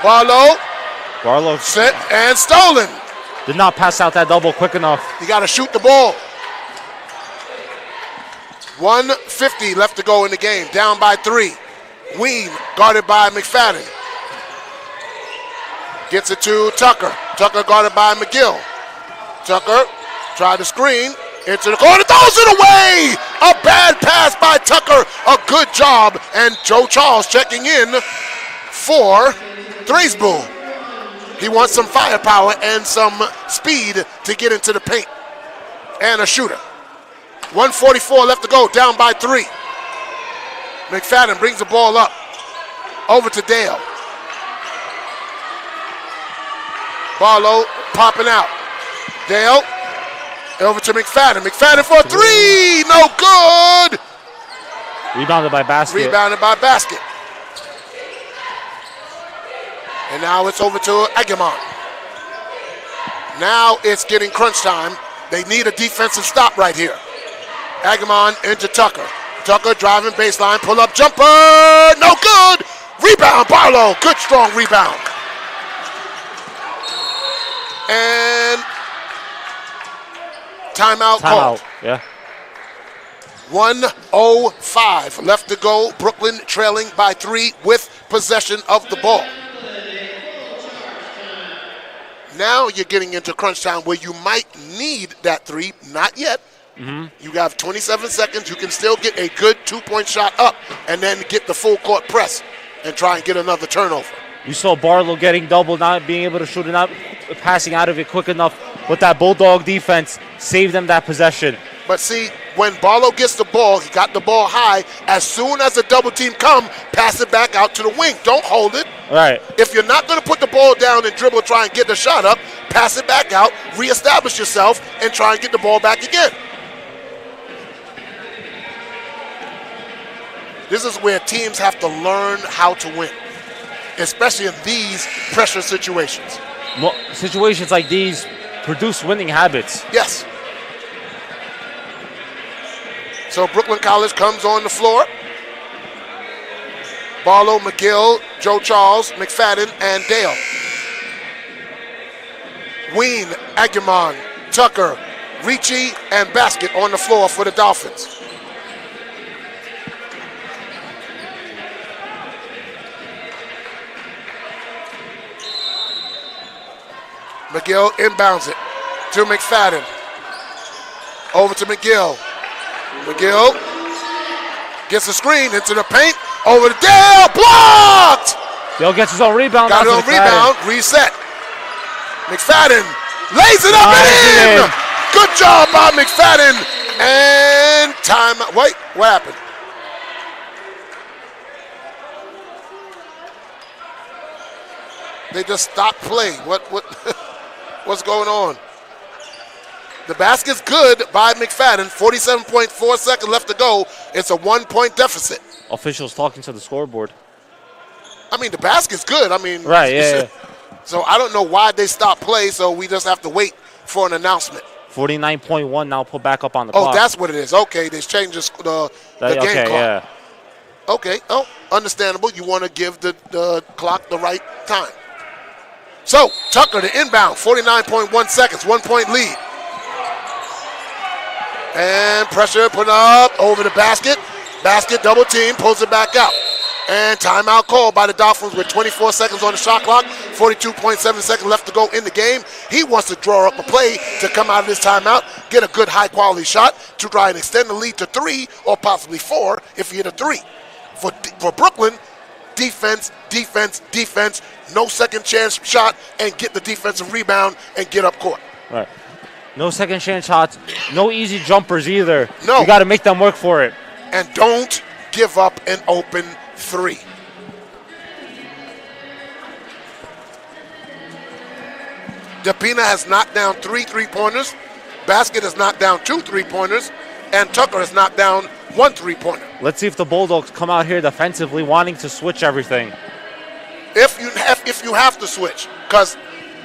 Barlow set and stolen. Did not pass out that double quick enough. You got to shoot the ball. 1:50 left to go in the game. Down by 3. Ween guarded by McFadden. Gets it to Tucker. Tucker guarded by McGill. Tucker tried to screen. Into the corner. Throws it away! A bad pass by Tucker. A good job. And Joe Charles checking in for Thraisbull. He wants some firepower and some speed to get into the paint. And a shooter. 1:44 left to go. Down by 3. McFadden brings the ball up. Over to Dale. Barlow popping out. Dale over to McFadden. McFadden for a 3. No good. Rebounded by Basket. And now it's over to Agumon. Now it's getting crunch time. They need a defensive stop right here. Agumon into Tucker. Tucker driving baseline. Pull up jumper. No good. Rebound Barlow. Good strong rebound. And timeout called. Yeah. 1:05 left to go. Brooklyn trailing by 3 with possession of the ball. Now you're getting into crunch time where you might need that 3. Not yet. Mm-hmm. You have 27 seconds. You can still get a good 2-point shot up and then get the full court press and try and get another turnover. We saw Barlow getting double, not being able to shoot it, not passing out of it quick enough. But that Bulldog defense saved them that possession. But see, when Barlow gets the ball, he got the ball high. As soon as the double team come, pass it back out to the wing. Don't hold it. Right. If you're not going to put the ball down and dribble, try and get the shot up, pass it back out, reestablish yourself, and try and get the ball back again. This is where teams have to learn how to win, especially in these pressure situations. Well, situations like these produce winning habits. Yes. So Brooklyn College comes on the floor. Barlow, McGill, Joe Charles, McFadden, and Dale. Ween, Agumon, Tucker, Ricci, and Basket on the floor for the Dolphins. McGill inbounds it to McFadden. Over to McGill. McGill gets a screen into the paint. Over to Dale. Blocked! Dale gets his own rebound. Got his own rebound. Reset. McFadden lays it up and in. Good job by McFadden. And timeout. Wait, what happened? They just stopped play. What's going on? The basket's good by McFadden. 47.4 seconds left to go. It's a 1-point deficit. Officials talking to the scoreboard. I mean, the basket's good. I mean, Right, yeah. So I don't know why they stopped play, so we just have to wait for an announcement. 49.1 now put back up on the Oh, clock. that's what it is. Okay, they changed the game okay, clock. yeah. Okay, oh, understandable. You want to give the clock the right time. So, Tucker, the inbound, 49.1 seconds, 1 point lead. And pressure put up over the basket. Basket double team, pulls it back out. And timeout called by the Dolphins with 24 seconds on the shot clock, 42.7 seconds left to go in the game. He wants to draw up a play to come out of this timeout, get a good high-quality shot to try and extend the lead to 3 or possibly 4 if he hit a 3. For Brooklyn, defense, defense, defense, no second chance shot, and get the defensive rebound and get up court. Right. No second chance shots, no easy jumpers either. No. You got to make them work for it. And don't give up an open 3. DePina has knocked down 3 3-pointers. Basket has knocked down 2 3-pointers. And Tucker has knocked down 1 3-pointer. Let's see if the Bulldogs come out here defensively wanting to switch everything. If you have to switch, because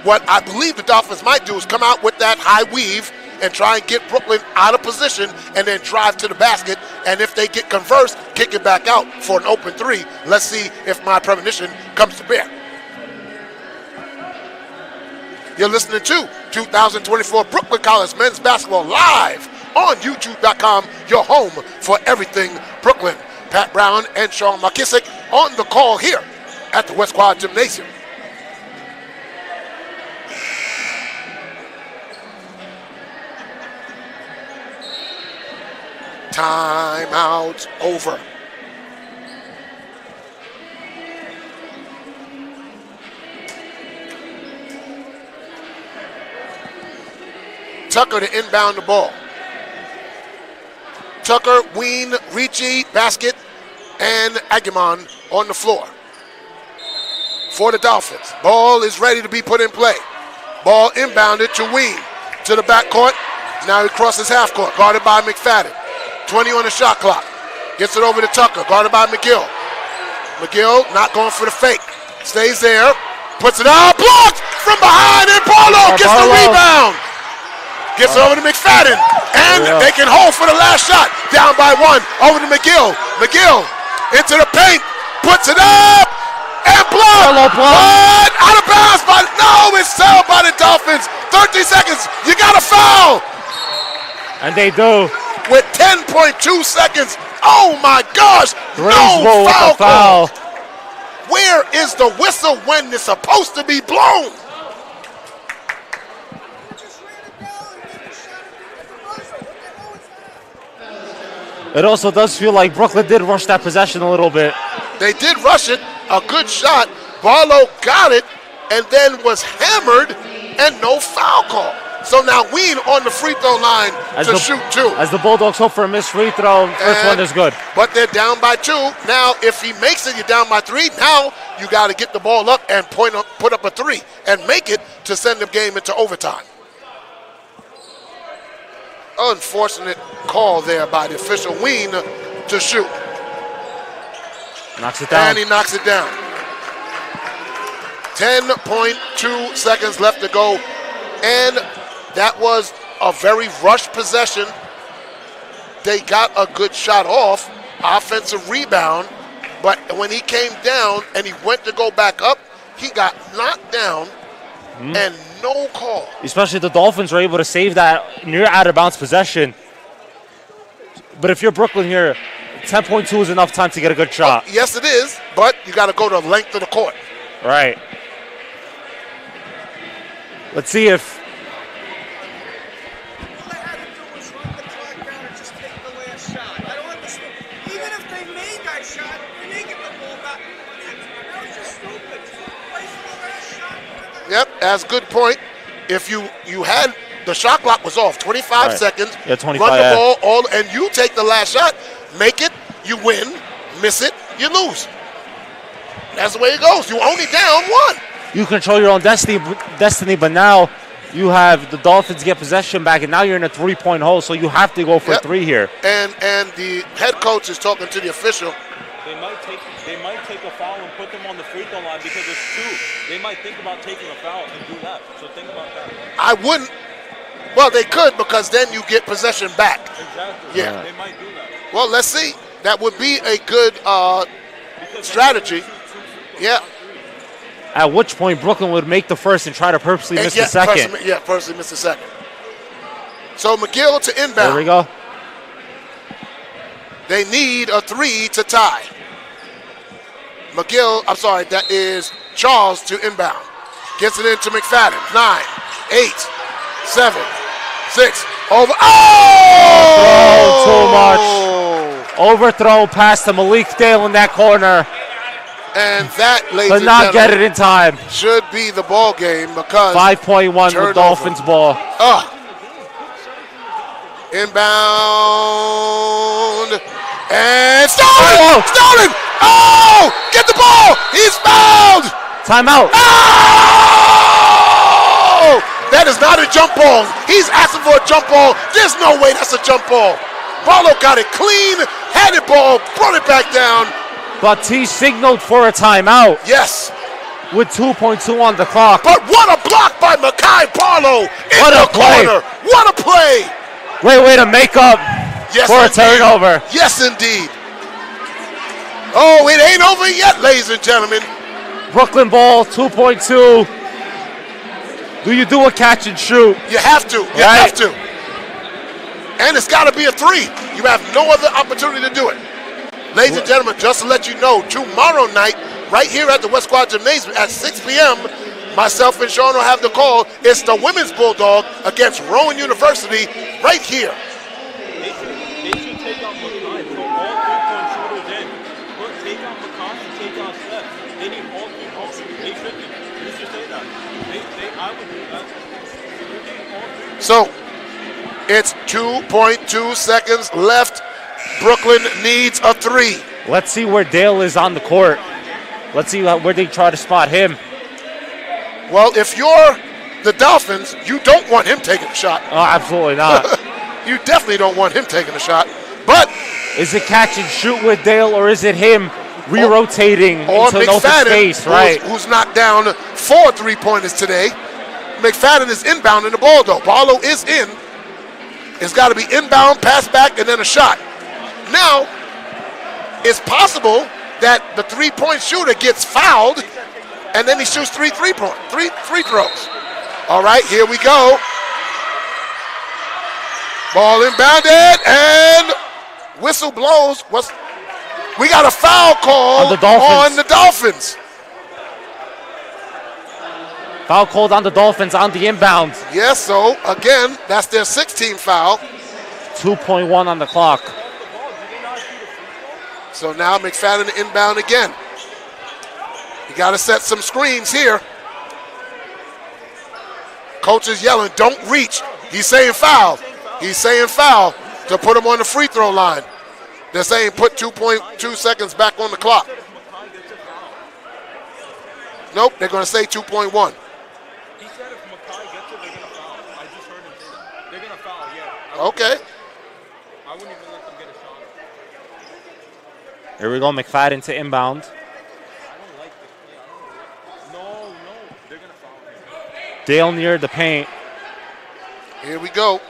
what I believe the Dolphins might do is come out with that high weave and try and get Brooklyn out of position and then drive to the basket. And if they get conversed, kick it back out for an open 3. Let's see if my premonition comes to bear. You're listening to 2024 Brooklyn College Men's Basketball live on YouTube.com, your home for everything Brooklyn. Pat Brown and Sean McKissick on the call here at the West Quad Gymnasium. Timeout over. Tucker to inbound the ball. Tucker, Ween, Ricci, Basket, and Agamon on the floor for the Dolphins. Ball is ready to be put in play. Ball inbounded to Ween to the backcourt. Now he crosses half court, guarded by McFadden. 20 on the shot clock. Gets it over to Tucker, guarded by McGill. McGill not going for the fake. Stays there, puts it out, blocked from behind, and Barlow gets the rebound. Gets it over to McFadden, and they can hold for the last shot. Down by 1, over to McGill. McGill into the paint, puts it up, and blocked. But out of bounds, but no, it's held by the Dolphins. 30 seconds, you got a foul. And they do. With 10.2 seconds, oh my gosh, no foul call. Where is the whistle when it's supposed to be blown? It also does feel like Brooklyn did rush that possession a little bit. They did rush it, a good shot. Barlow got it and then was hammered and no foul call. So now Ween on the free throw line to shoot 2. As the Bulldogs hope for a missed free throw, first one is good. But they're down by 2. Now, if he makes it, you're down by 3. Now you got to get the ball up and put up a 3 and make it to send the game into overtime. Unfortunate call there by the official. Ween to shoot. Knocks it down. And he knocks it down. 10.2 seconds left to go. And that was a very rushed possession. They got a good shot off, offensive rebound, but when he came down and he went to go back up, he got knocked down and no call. Especially the Dolphins were able to save that near out-of-bounds possession. But if you're Brooklyn here, 10.2 is enough time to get a good shot. Well, yes, it is, but you got to go the length of the court. Right. Let's see if... Yep, that's a good point. If you had the shot clock was off, 25 seconds. Yeah, 25. Run the ball and you take the last shot, make it, you win. Miss it, you lose. That's the way it goes. You only down 1. You control your own destiny, but now you have the Dolphins get possession back, and now you're in a 3-point hole, so you have to go for 3 here. And the head coach is talking to the official. They might take a foul. foul and put them on the free throw line because it's 2. They might think about taking a foul and do that. So think about that. I wouldn't. Well, they could because then you get possession back. Exactly. Yeah. They might do that. Well, let's see. That would be a good strategy. Yeah. At which point Brooklyn would make the first and try to purposely miss the second. Purposely miss the second. So McGill to inbound. There we go. They need a 3 to tie. That is Charles to inbound. Gets it into McFadden. 9, 8, 7, 6. Over. Oh! Too much. Overthrow pass to Malik Dale in that corner. And that, ladies But and not get gentlemen, it in time. should be the ball game because 5.1 the Dolphins ball. Inbound. And stolen! Oh! Get the ball! He's fouled! Timeout. Oh! That is not a jump ball. He's asking for a jump ball. There's no way that's a jump ball. Barlow got it clean, had it ball, brought it back down. But he signaled for a timeout. Yes. With 2.2 on the clock. But what a block by Mekhi Barlow in What the a play. corner. What a play. Great way to make up for a turnover. Yes, indeed. Oh, it ain't over yet, ladies and gentlemen. Brooklyn ball, 2.2. Do you do a catch and shoot? You have to. You have to. And it's got to be a 3. You have no other opportunity to do it. Ladies and gentlemen, just to let you know, tomorrow night, right here at the West Quad Gymnasium at 6 p.m., myself and Sean will have the call. It's the women's Bulldog against Rowan University right here. They should take out Mekhi. Put all 3-point shooters in. Take out Mekhi and take out Steph. They need all 3-point shooters. They should be. You should say that. I would do that. So, it's 2.2 seconds left. Brooklyn needs a 3. Let's see where Dale is on the court. Let's see where they try to spot him. Well, if you're the Dolphins, you don't want him taking a shot. Oh, absolutely not. You definitely don't want him taking a shot. But is it catch and shoot with Dale, or is it him re-rotating into an open space? Right. Who's knocked down 4 3-pointers today. McFadden is inbounding the ball, though. Barlow is in. It's got to be inbound, pass back, and then a shot. Now, it's possible that the 3-point shooter gets fouled, and then he shoots 3 free throws. All right, here we go. Ball inbounded, and whistle blows. We got a foul call on the Dolphins. Foul called on the Dolphins on the inbound. Yes, so again, that's their 16th foul. 2.1 on the clock. So now McFadden inbound again. You got to set some screens here. Coach is yelling, don't reach. He's saying foul. He's saying foul to put him on the free throw line. They're saying put 2.2 seconds back on the clock. Nope, they're going to say 2.1. He said if Mekhi gets it, they're going to foul. I just heard him say that. They're going to foul, yeah. Okay. I wouldn't even let them get a shot. Here we go, McFadden to inbound. I don't like this play. No, they're going to foul him. Dale near the paint. Here we go.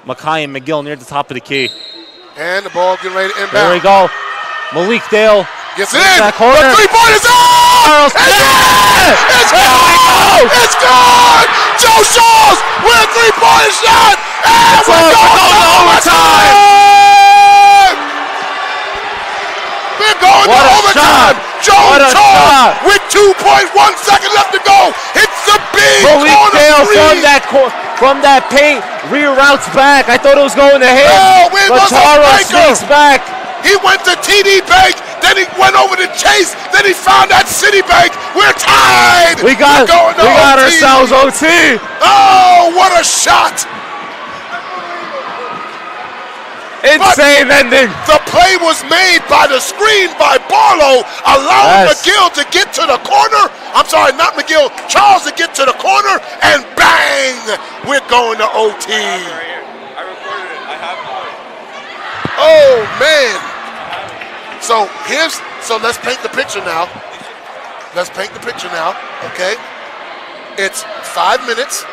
Mekhi and McGill near the top of the key. And the ball getting ready to inbound. There we go. Malik Dale. Gets it in. That corner. The 3-point is on! It's gone! It's gone! Joe Shaw's with a 3-point shot! And we're going to overtime! We're going to overtime! Joe Shaw with 2.1 seconds left to go. It's the big Malik corner Dale three. from that paint reroutes back. I thought it was going to him. Oh, it was a Taro breaker. sneaks back. He went to TD Bank, then he went over to Chase, then he found that Citibank. We're tied. We got ourselves OT. Oh, what a shot. Insane ending. The play was made by the screen by Barlow, allowing McGill to get to the corner. I'm sorry, not McGill, Charles to get to the corner, and bang, we're going to OT. I recorded it. I have it. Oh, man. So let's paint the picture now. Okay? It's 5 minutes.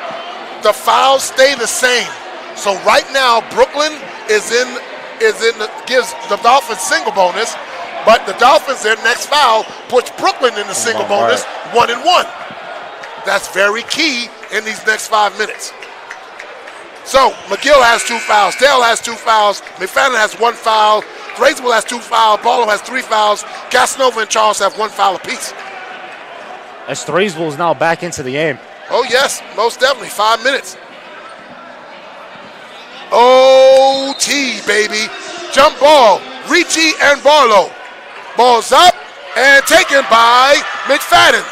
The fouls stay the same. So right now, Brooklyn gives the Dolphins single bonus, but the Dolphins, their next foul puts Brooklyn in the single bonus, 1-1. That's very key in these next 5 minutes. So McGill has 2 fouls, Dale has 2 fouls, McFadden has 1 foul, Graceville has 2 fouls, Barlow has 3 fouls, Casanova and Charles have 1 foul apiece. As Thraisville is now back into the game. Oh yes, most definitely, 5 minutes. OT, baby. Jump ball, Ricci and Barlow. Ball's up and taken by McFadden.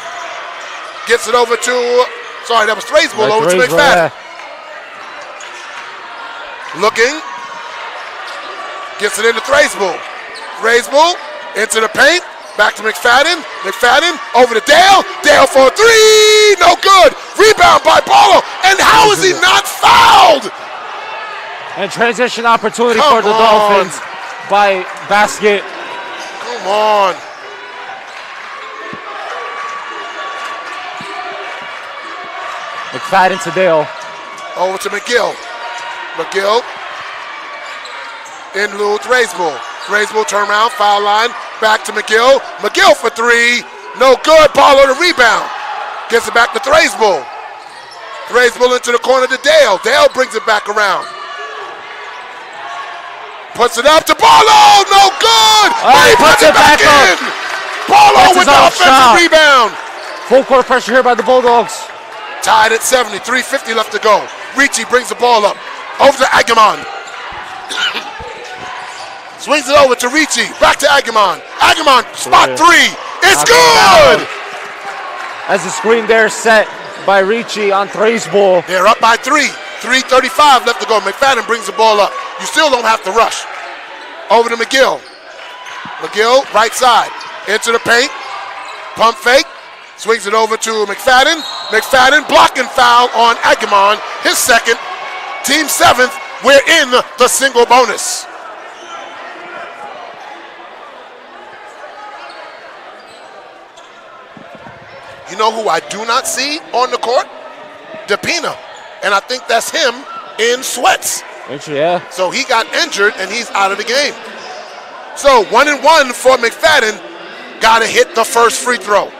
Gets it over to, that was Thraisville, over to McFadden. Yeah. Looking, gets it into Thraisville. Thraisville into the paint, back to McFadden. McFadden over to Dale. Dale for 3, no good. Rebound by Barlow, and how is he not fouled? And transition opportunity for the Dolphins by Basket. Come on. McFadden to Dale. Over to McGill. McGill in lieu of Thraisville. Thraisville turn around, foul line, back to McGill. McGill for 3, no good. Barlow the rebound. Gets it back to Thraisville. Thraisville into the corner to Dale. Dale brings it back around. Puts it up to Barlow, no good. He puts it back in. Barlow with the offensive rebound. Full court pressure here by the Bulldogs. Tied at 70, 3:50 left to go. Ricci brings the ball up. Over to Agamon. Swings it over to Ricci. Back to Agamon. Agamon, spot 3. It's good! As the screen there set by Ricci on Thraisville. They're up by 3. 3:35 left to go. McFadden brings the ball up. You still don't have to rush. Over to McGill. McGill, right side. Into the paint. Pump fake. Swings it over to McFadden. McFadden blocking foul on Agamon. His second. Team 7th. We're in the single bonus. You know who I do not see on the court? DePina. And I think that's him in sweats. Yeah. So he got injured and he's out of the game. So 1-1 for McFadden. Got to hit the first free throw.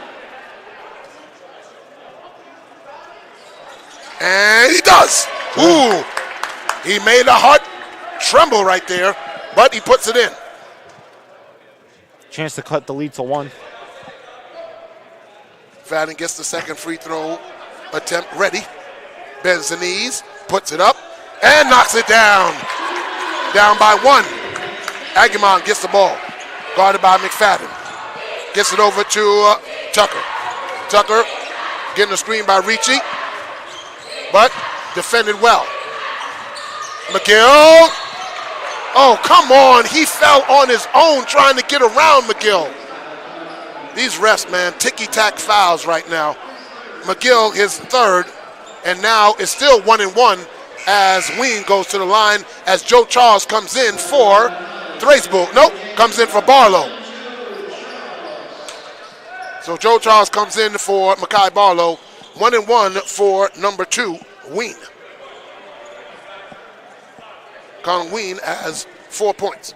And he does. Ooh. He made a heart tremble right there, but he puts it in. Chance to cut the lead to 1. McFadden gets the second free throw attempt ready. Bends the knees, puts it up, and knocks it down. Down by 1. Agamon gets the ball. Guarded by McFadden. Gets it over to Tucker. Tucker getting the screen by Ricci, but defended well. McGill. Oh, come on. He fell on his own trying to get around McGill. These refs, man, ticky-tack fouls right now. McGill, his third, and now it's still 1-1 as Ween goes to the line as Joe Charles comes in for Thraisville. Nope, comes in for Barlow. So Joe Charles comes in for Makai Barlow. 1-1 for number 2, Ween. Colin Ween has 4 points.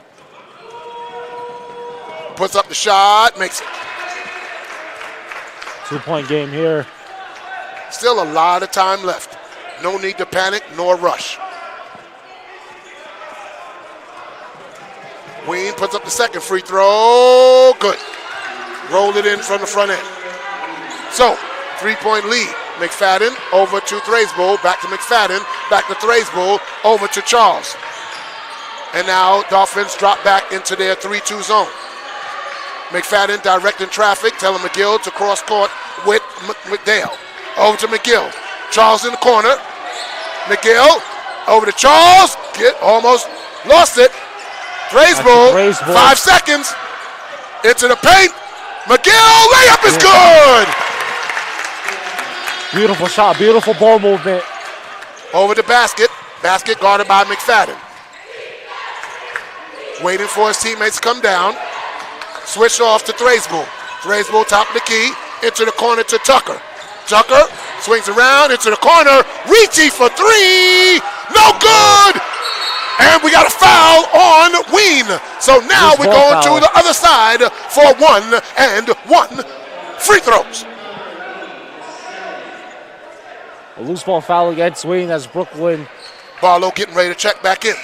Puts up the shot, makes it. 2-point game here. Still a lot of time left. No need to panic nor rush. Ween puts up the second free throw. Good. Roll it in from the front end. So, 3-point lead. McFadden over to Thraisville. Back to McFadden. Back to Thraisville. Over to Charles. And now Dolphins drop back into their 3-2 zone. McFadden directing traffic, telling McGill to cross court with Dale. Over to McGill. Charles in the corner. McGill over to Charles. Almost lost it. Thraisville, 5 seconds. Into the paint. McGill, layup is good. Beautiful shot, beautiful ball movement. Over to Basket. Basket guarded by McFadden. Waiting for his teammates to come down. Switch off to Thrasbull. Thrasbull top of the key. Into the corner to Tucker. Tucker swings around into the corner. Ricci for three. No good. And we got a foul on Ween. So now we're going to the other side for 1-and-1 free throws. A loose ball foul against Ween as Brooklyn. Barlow getting ready to check back in.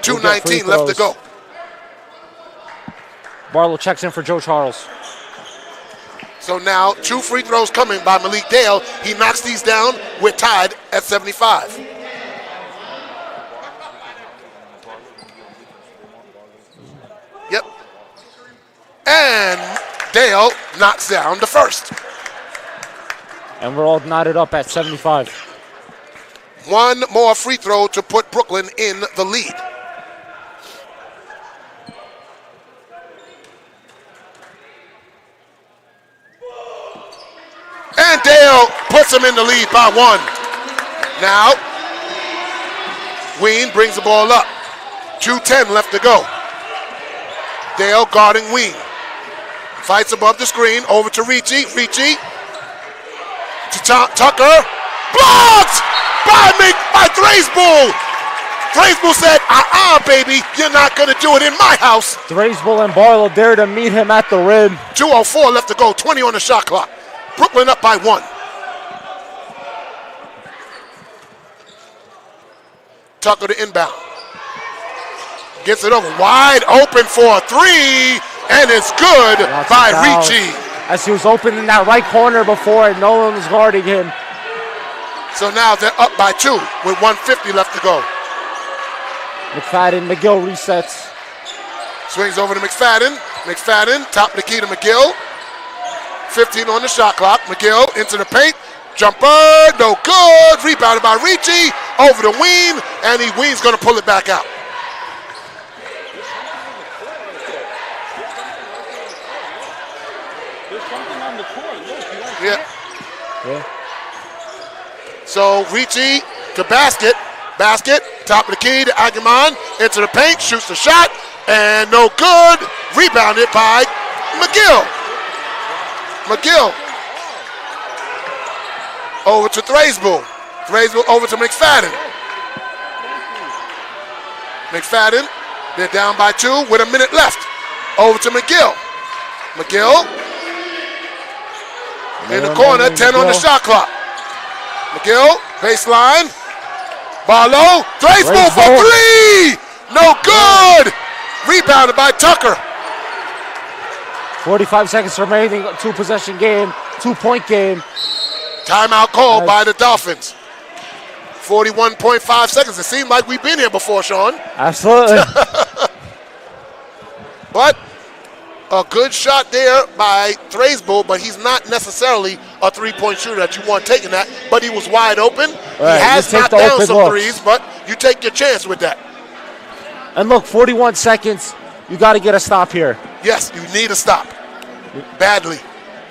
2:19 left to go. Barlow checks in for Joe Charles. So now 2 free throws coming by Malik Dale. He knocks these down. We're tied at 75. Yep. And Dale knocks down the first. And we're all knotted up at 75. 1 more free throw to put Brooklyn in the lead. And Dale puts him in the lead by 1. Now, Ween brings the ball up. 2:10 left to go. Dale guarding Ween. Fights above the screen, over to Ricci. Ricci to Tucker. Blocked by Thrasbull. Thrasbull said, baby, you're not going to do it in my house. Thrasbull and Barlow dare to meet him at the rim. 2:04 left to go, 20 on the shot clock. Brooklyn up by 1. Tucker to inbound. Gets it over. Wide open for a 3. And it's good by Ricci. As he was open in that right corner before and no one was guarding him. So now they're up by 2 with 1:50 left to go. McFadden, McGill resets. Swings over to McFadden. McFadden, top of the key to McGill. 15 on the shot clock. McGill into the paint. Jumper, no good. Rebounded by Ricci. Over to Ween, and Ween's going to pull it back out. Yeah. So Ricci to basket. Basket, top of the key to Agamon. Into the paint, shoots the shot, and no good. Rebounded by McGill. McGill over to Thrasbull. Thrasbull over to McFadden. McFadden, they're down by 2 with a minute left. Over to McGill. McGill in the corner, 10 on the shot clock. McGill, baseline. Barlow, Thrasbull for 3! No good! Rebounded by Tucker. 45 seconds remaining, 2-possession game, 2-point game. Timeout called by the Dolphins. 41.5 seconds. It seemed like we've been here before, Sean. Absolutely. But a good shot there by Thrasbull, but he's not necessarily a 3-point shooter that you want taking that. But he was wide open. Right, he has knocked down some threes, but you take your chance with that. And look, 41 seconds. You got to get a stop here. Yes, you need a stop. Badly.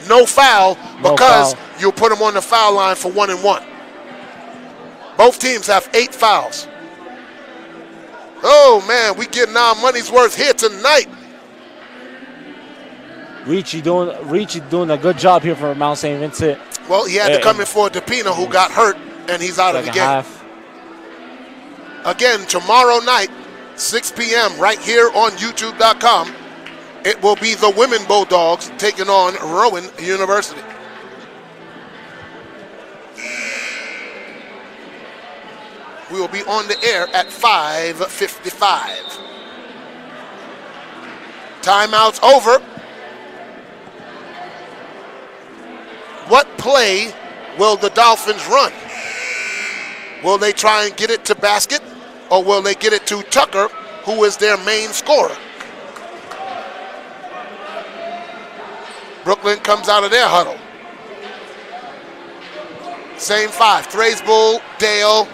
No foul because you'll put him on the foul line for 1-and-1. Both teams have 8 fouls. Oh, man, we getting our money's worth here tonight. Ricci doing a good job here for Mount St. Vincent. Well, he had to come in for DePina, who got hurt, and he's out of the game. Again, tomorrow night, 6 p.m., right here on YouTube.com, it will be the women Bulldogs taking on Rowan University. We will be on the air at 5:55. Timeout's over. What play will the Dolphins run? Will they try and get it to basket, or will they get it to Tucker, who is their main scorer? Brooklyn comes out of their huddle. Same 5. Thrasbull, Dale,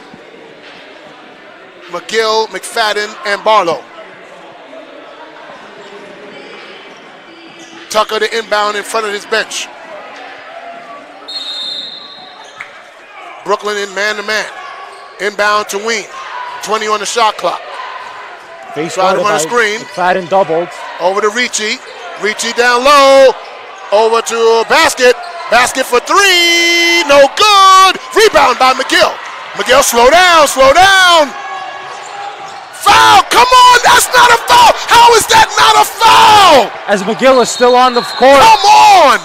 McGill, McFadden, and Barlow. Tucker to inbound in front of his bench. Brooklyn in man-to-man. Inbound to Ween. 20 on the shot clock. Face Tried him on the screen. McFadden doubled. Over to Ricci. Ricci down low. Over to basket. Basket for three. No good. Rebound by McGill. McGill, slow down, slow down. Foul. Come on. That's not a foul. How is that not a foul? As McGill is still on the court. Come on.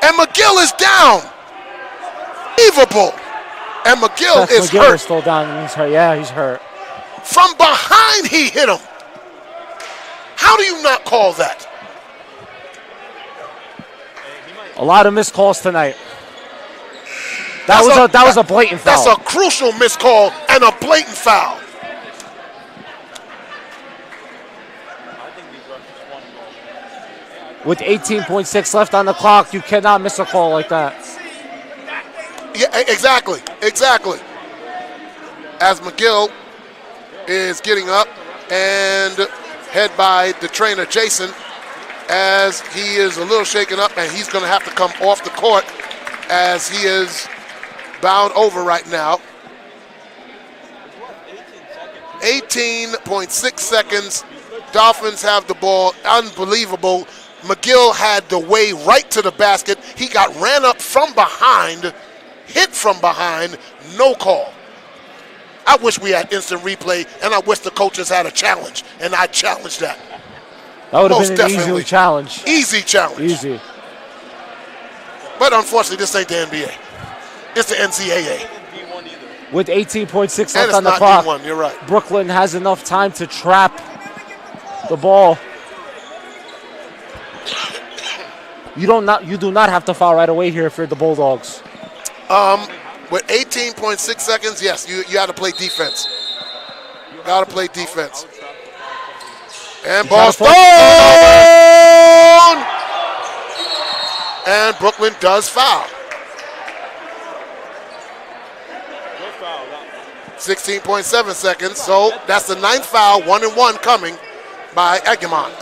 And McGill is down. Unbelievable. And McGill is McGill hurt. is still down. He's hurt. Yeah, he's hurt. From behind, he hit him. How do you not call that? A lot of missed calls tonight. That was a blatant foul. That's a crucial missed call and a blatant foul. With 18.6 left on the clock, you cannot miss a call like that. Yeah, exactly. As McGill is getting up and head by the trainer, Jason, as he is a little shaken up and he's going to have to come off the court as he is bound over right now. 18.6 seconds. Dolphins have the ball. Unbelievable. McGill had the way right to the basket. He got ran up from behind, hit from behind, no call. I wish we had instant replay, and I wish the coaches had a challenge, and I challenged that. That would have Most been an definitely. easy challenge. Easy challenge. Easy. But unfortunately, this ain't the NBA. It's the NCAA. With 18.6 And left it's on the not clock, D1, you're right. Brooklyn has enough time to trap the ball. You do not have to foul right away here if you're the Bulldogs. With 18.6 seconds, yes, you got to play defense. Got to play defense. And ball thrown! And Brooklyn does foul. 16.7 seconds, so that's the ninth foul, 1-and-1 coming by Eggermont.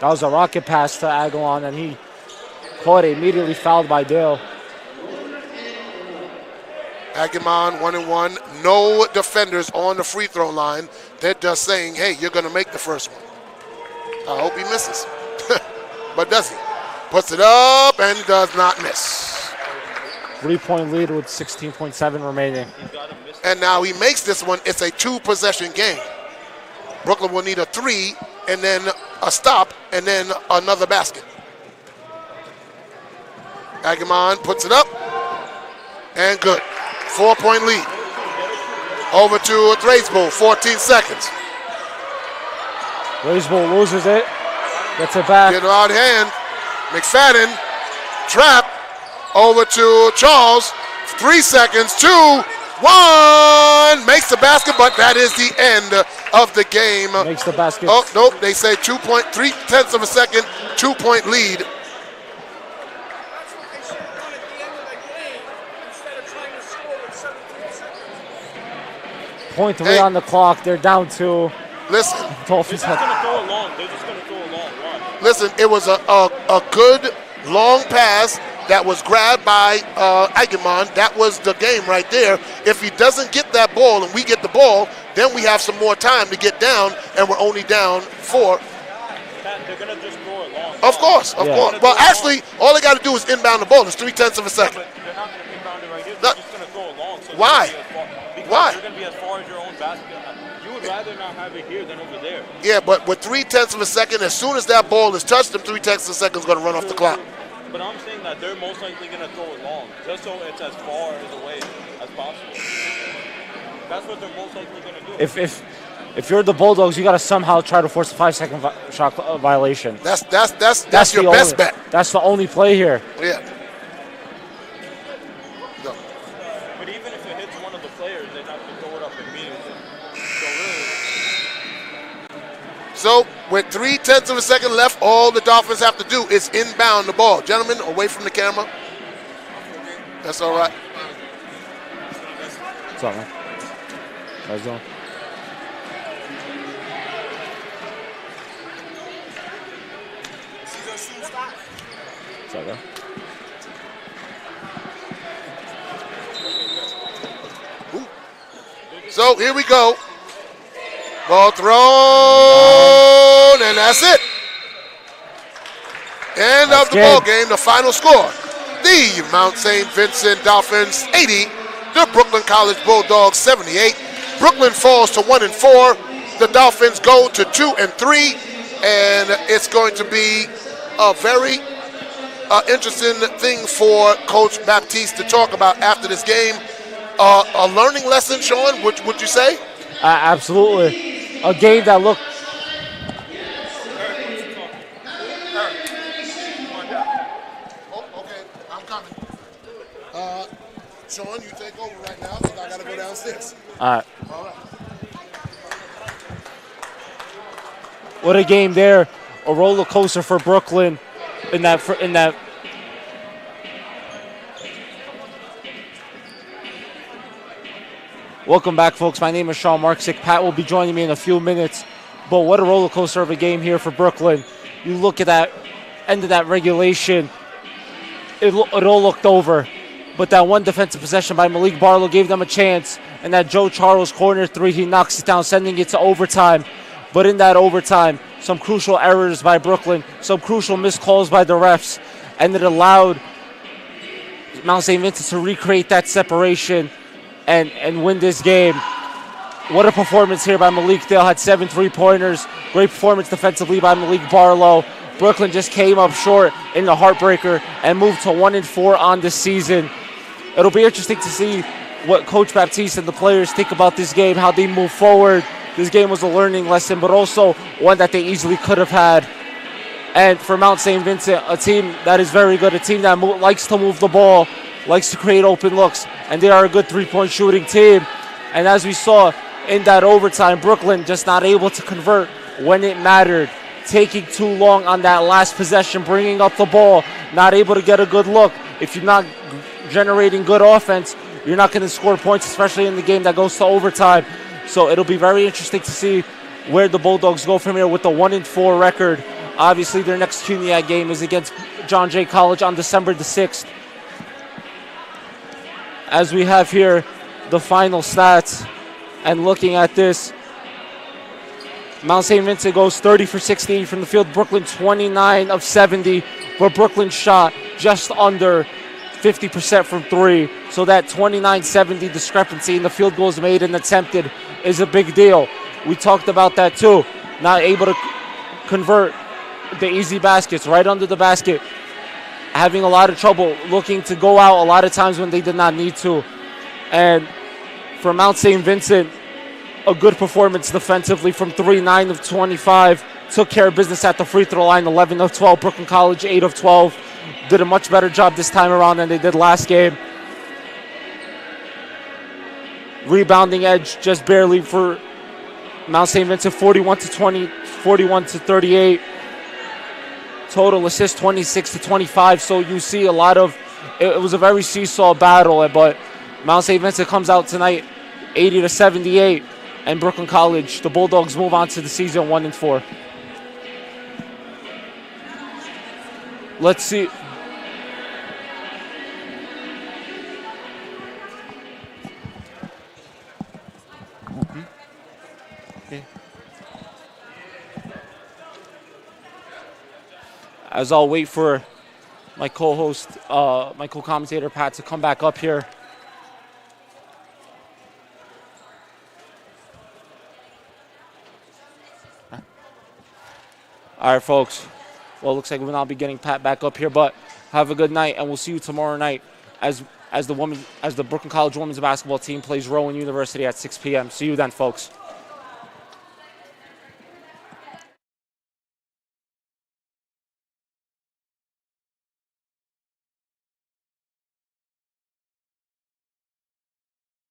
That was a rocket pass to Aguilar, and he caught it, immediately fouled by Dale. Agamon 1-and-1. No defenders on the free throw line. They're just saying, hey, you're going to make the first one. I hope he misses. But does he? Puts it up and does not miss. 3-point lead with 16.7 remaining. And now he makes this one. It's a two-possession game. Brooklyn will need a three and then a stop and then another basket. Agamon puts it up and good. 4-point lead. Over to Thraisbull, 14 seconds. Thraisbull loses it. Gets it back. Get out of hand. McFadden, trap. Over to Charles. 3 seconds. 2, 1. Makes the basket, but that is the end of the game. Makes the basket. Oh, nope. They say 3/10 of a second, 2-point lead. Point 3 on the clock. They're down 2. Listen. Dolphins have. They're just going to throw a long run. Listen, it was a good long pass that was grabbed by Agamon. That was the game right there. If he doesn't get that ball and we get the ball, then we have some more time to get down, and we're only down 4. They're going to just throw it long. Of course. Well, actually, all they got to do is inbound the ball. It's 0.3 of a second. But they're not going to inbound it right here. They're just going to throw it long. So Why? Why? You're going to be as far as your own basket. You would rather not have it here than over there. Yeah, but with 0.3 of a second, as soon as that ball is touched, them 0.3 of a second is going to run off the clock. But I'm saying that they're most likely going to throw it long, just so it's as far away as possible. That's what they're most likely going to do. If you're the Bulldogs, you got to somehow try to force a 5-second shot violation. That's your best bet. That's the only play here. Yeah. No. But even if it hits one of the players, they have to throw it up immediately. So with 0.3 of a second left, all the Dolphins have to do is inbound the ball. Gentlemen, away from the camera. That's all right. What's up, man? How's it going? What's up, man? So here we go. Ball thrown, and that's it. End of the ball game. The final score: the Mount St. Vincent Dolphins 80, the Brooklyn College Bulldogs 78. Brooklyn falls to 1-4. The Dolphins go to 2-3, and it's going to be a very interesting thing for Coach Baptiste to talk about after this game. A learning lesson, Sean, would you say? Absolutely. A game that looked... Okay, I'm coming. Sean, you take over right now because I got to go downstairs. All right. All right. What a game there. A roller coaster for Brooklyn in that. Welcome back, folks. My name is Sean Marksick. Pat will be joining me in a few minutes. But what a roller coaster of a game here for Brooklyn. You look at that end of that regulation, it all looked over. But that one defensive possession by Malik Barlow gave them a chance. And that Joe Charles corner three, he knocks it down, sending it to overtime. But in that overtime, some crucial errors by Brooklyn, some crucial missed calls by the refs, and it allowed Mount St. Vincent to recreate that separation and win this game. What a performance here by Malik Dale. Had 7 3-pointers. Great performance defensively by Malik Barlow. Brooklyn just came up short in the heartbreaker and moved to 1-4 on the season. It'll be interesting to see what Coach Baptiste and the players think about this game, how they move forward. This game was a learning lesson, but also one that they easily could have had. And for Mount St. Vincent, a team that is very good, a team that likes to move the ball, likes to create open looks, and they are a good three-point shooting team. And as we saw in that overtime, Brooklyn just not able to convert when it mattered, taking too long on that last possession, bringing up the ball, not able to get a good look. If you're not generating good offense, you're not going to score points, especially in the game that goes to overtime. So it'll be very interesting to see where the Bulldogs go from here with the 1-4 record. Obviously, their next CUNYAC game is against John Jay College on December the 6th. As we have here the final stats, and looking at this, Mount St. Vincent goes 30 for 68 from the field. Brooklyn 29 of 70, but Brooklyn shot just under 50% from three. So that 29-70 discrepancy in the field goals made and attempted is a big deal. We talked about that too. Not able to convert the easy baskets right under the basket. Having a lot of trouble looking to go out a lot of times when they did not need to. And for Mount St. Vincent, a good performance defensively from 3, 9 of 25. Took care of business at the free throw line, 11 of 12. Brooklyn College, 8 of 12. Did a much better job this time around than they did last game. Rebounding edge just barely for Mount St. Vincent, 41 to 20, 41 to 38. Total assists, 26 to 25. So you see a lot of, it was a very seesaw battle, but Mount St. Vincent comes out tonight 80 to 78. And Brooklyn College, the Bulldogs move on to the season 1-4. Let's see. Okay. As I'll wait for my co-host, my co-commentator Pat to come back up here. All right, folks. Well, it looks like we'll now be getting Pat back up here, but have a good night, and we'll see you tomorrow night as the Brooklyn College women's basketball team plays Rowan University at 6 p.m. See you then, folks.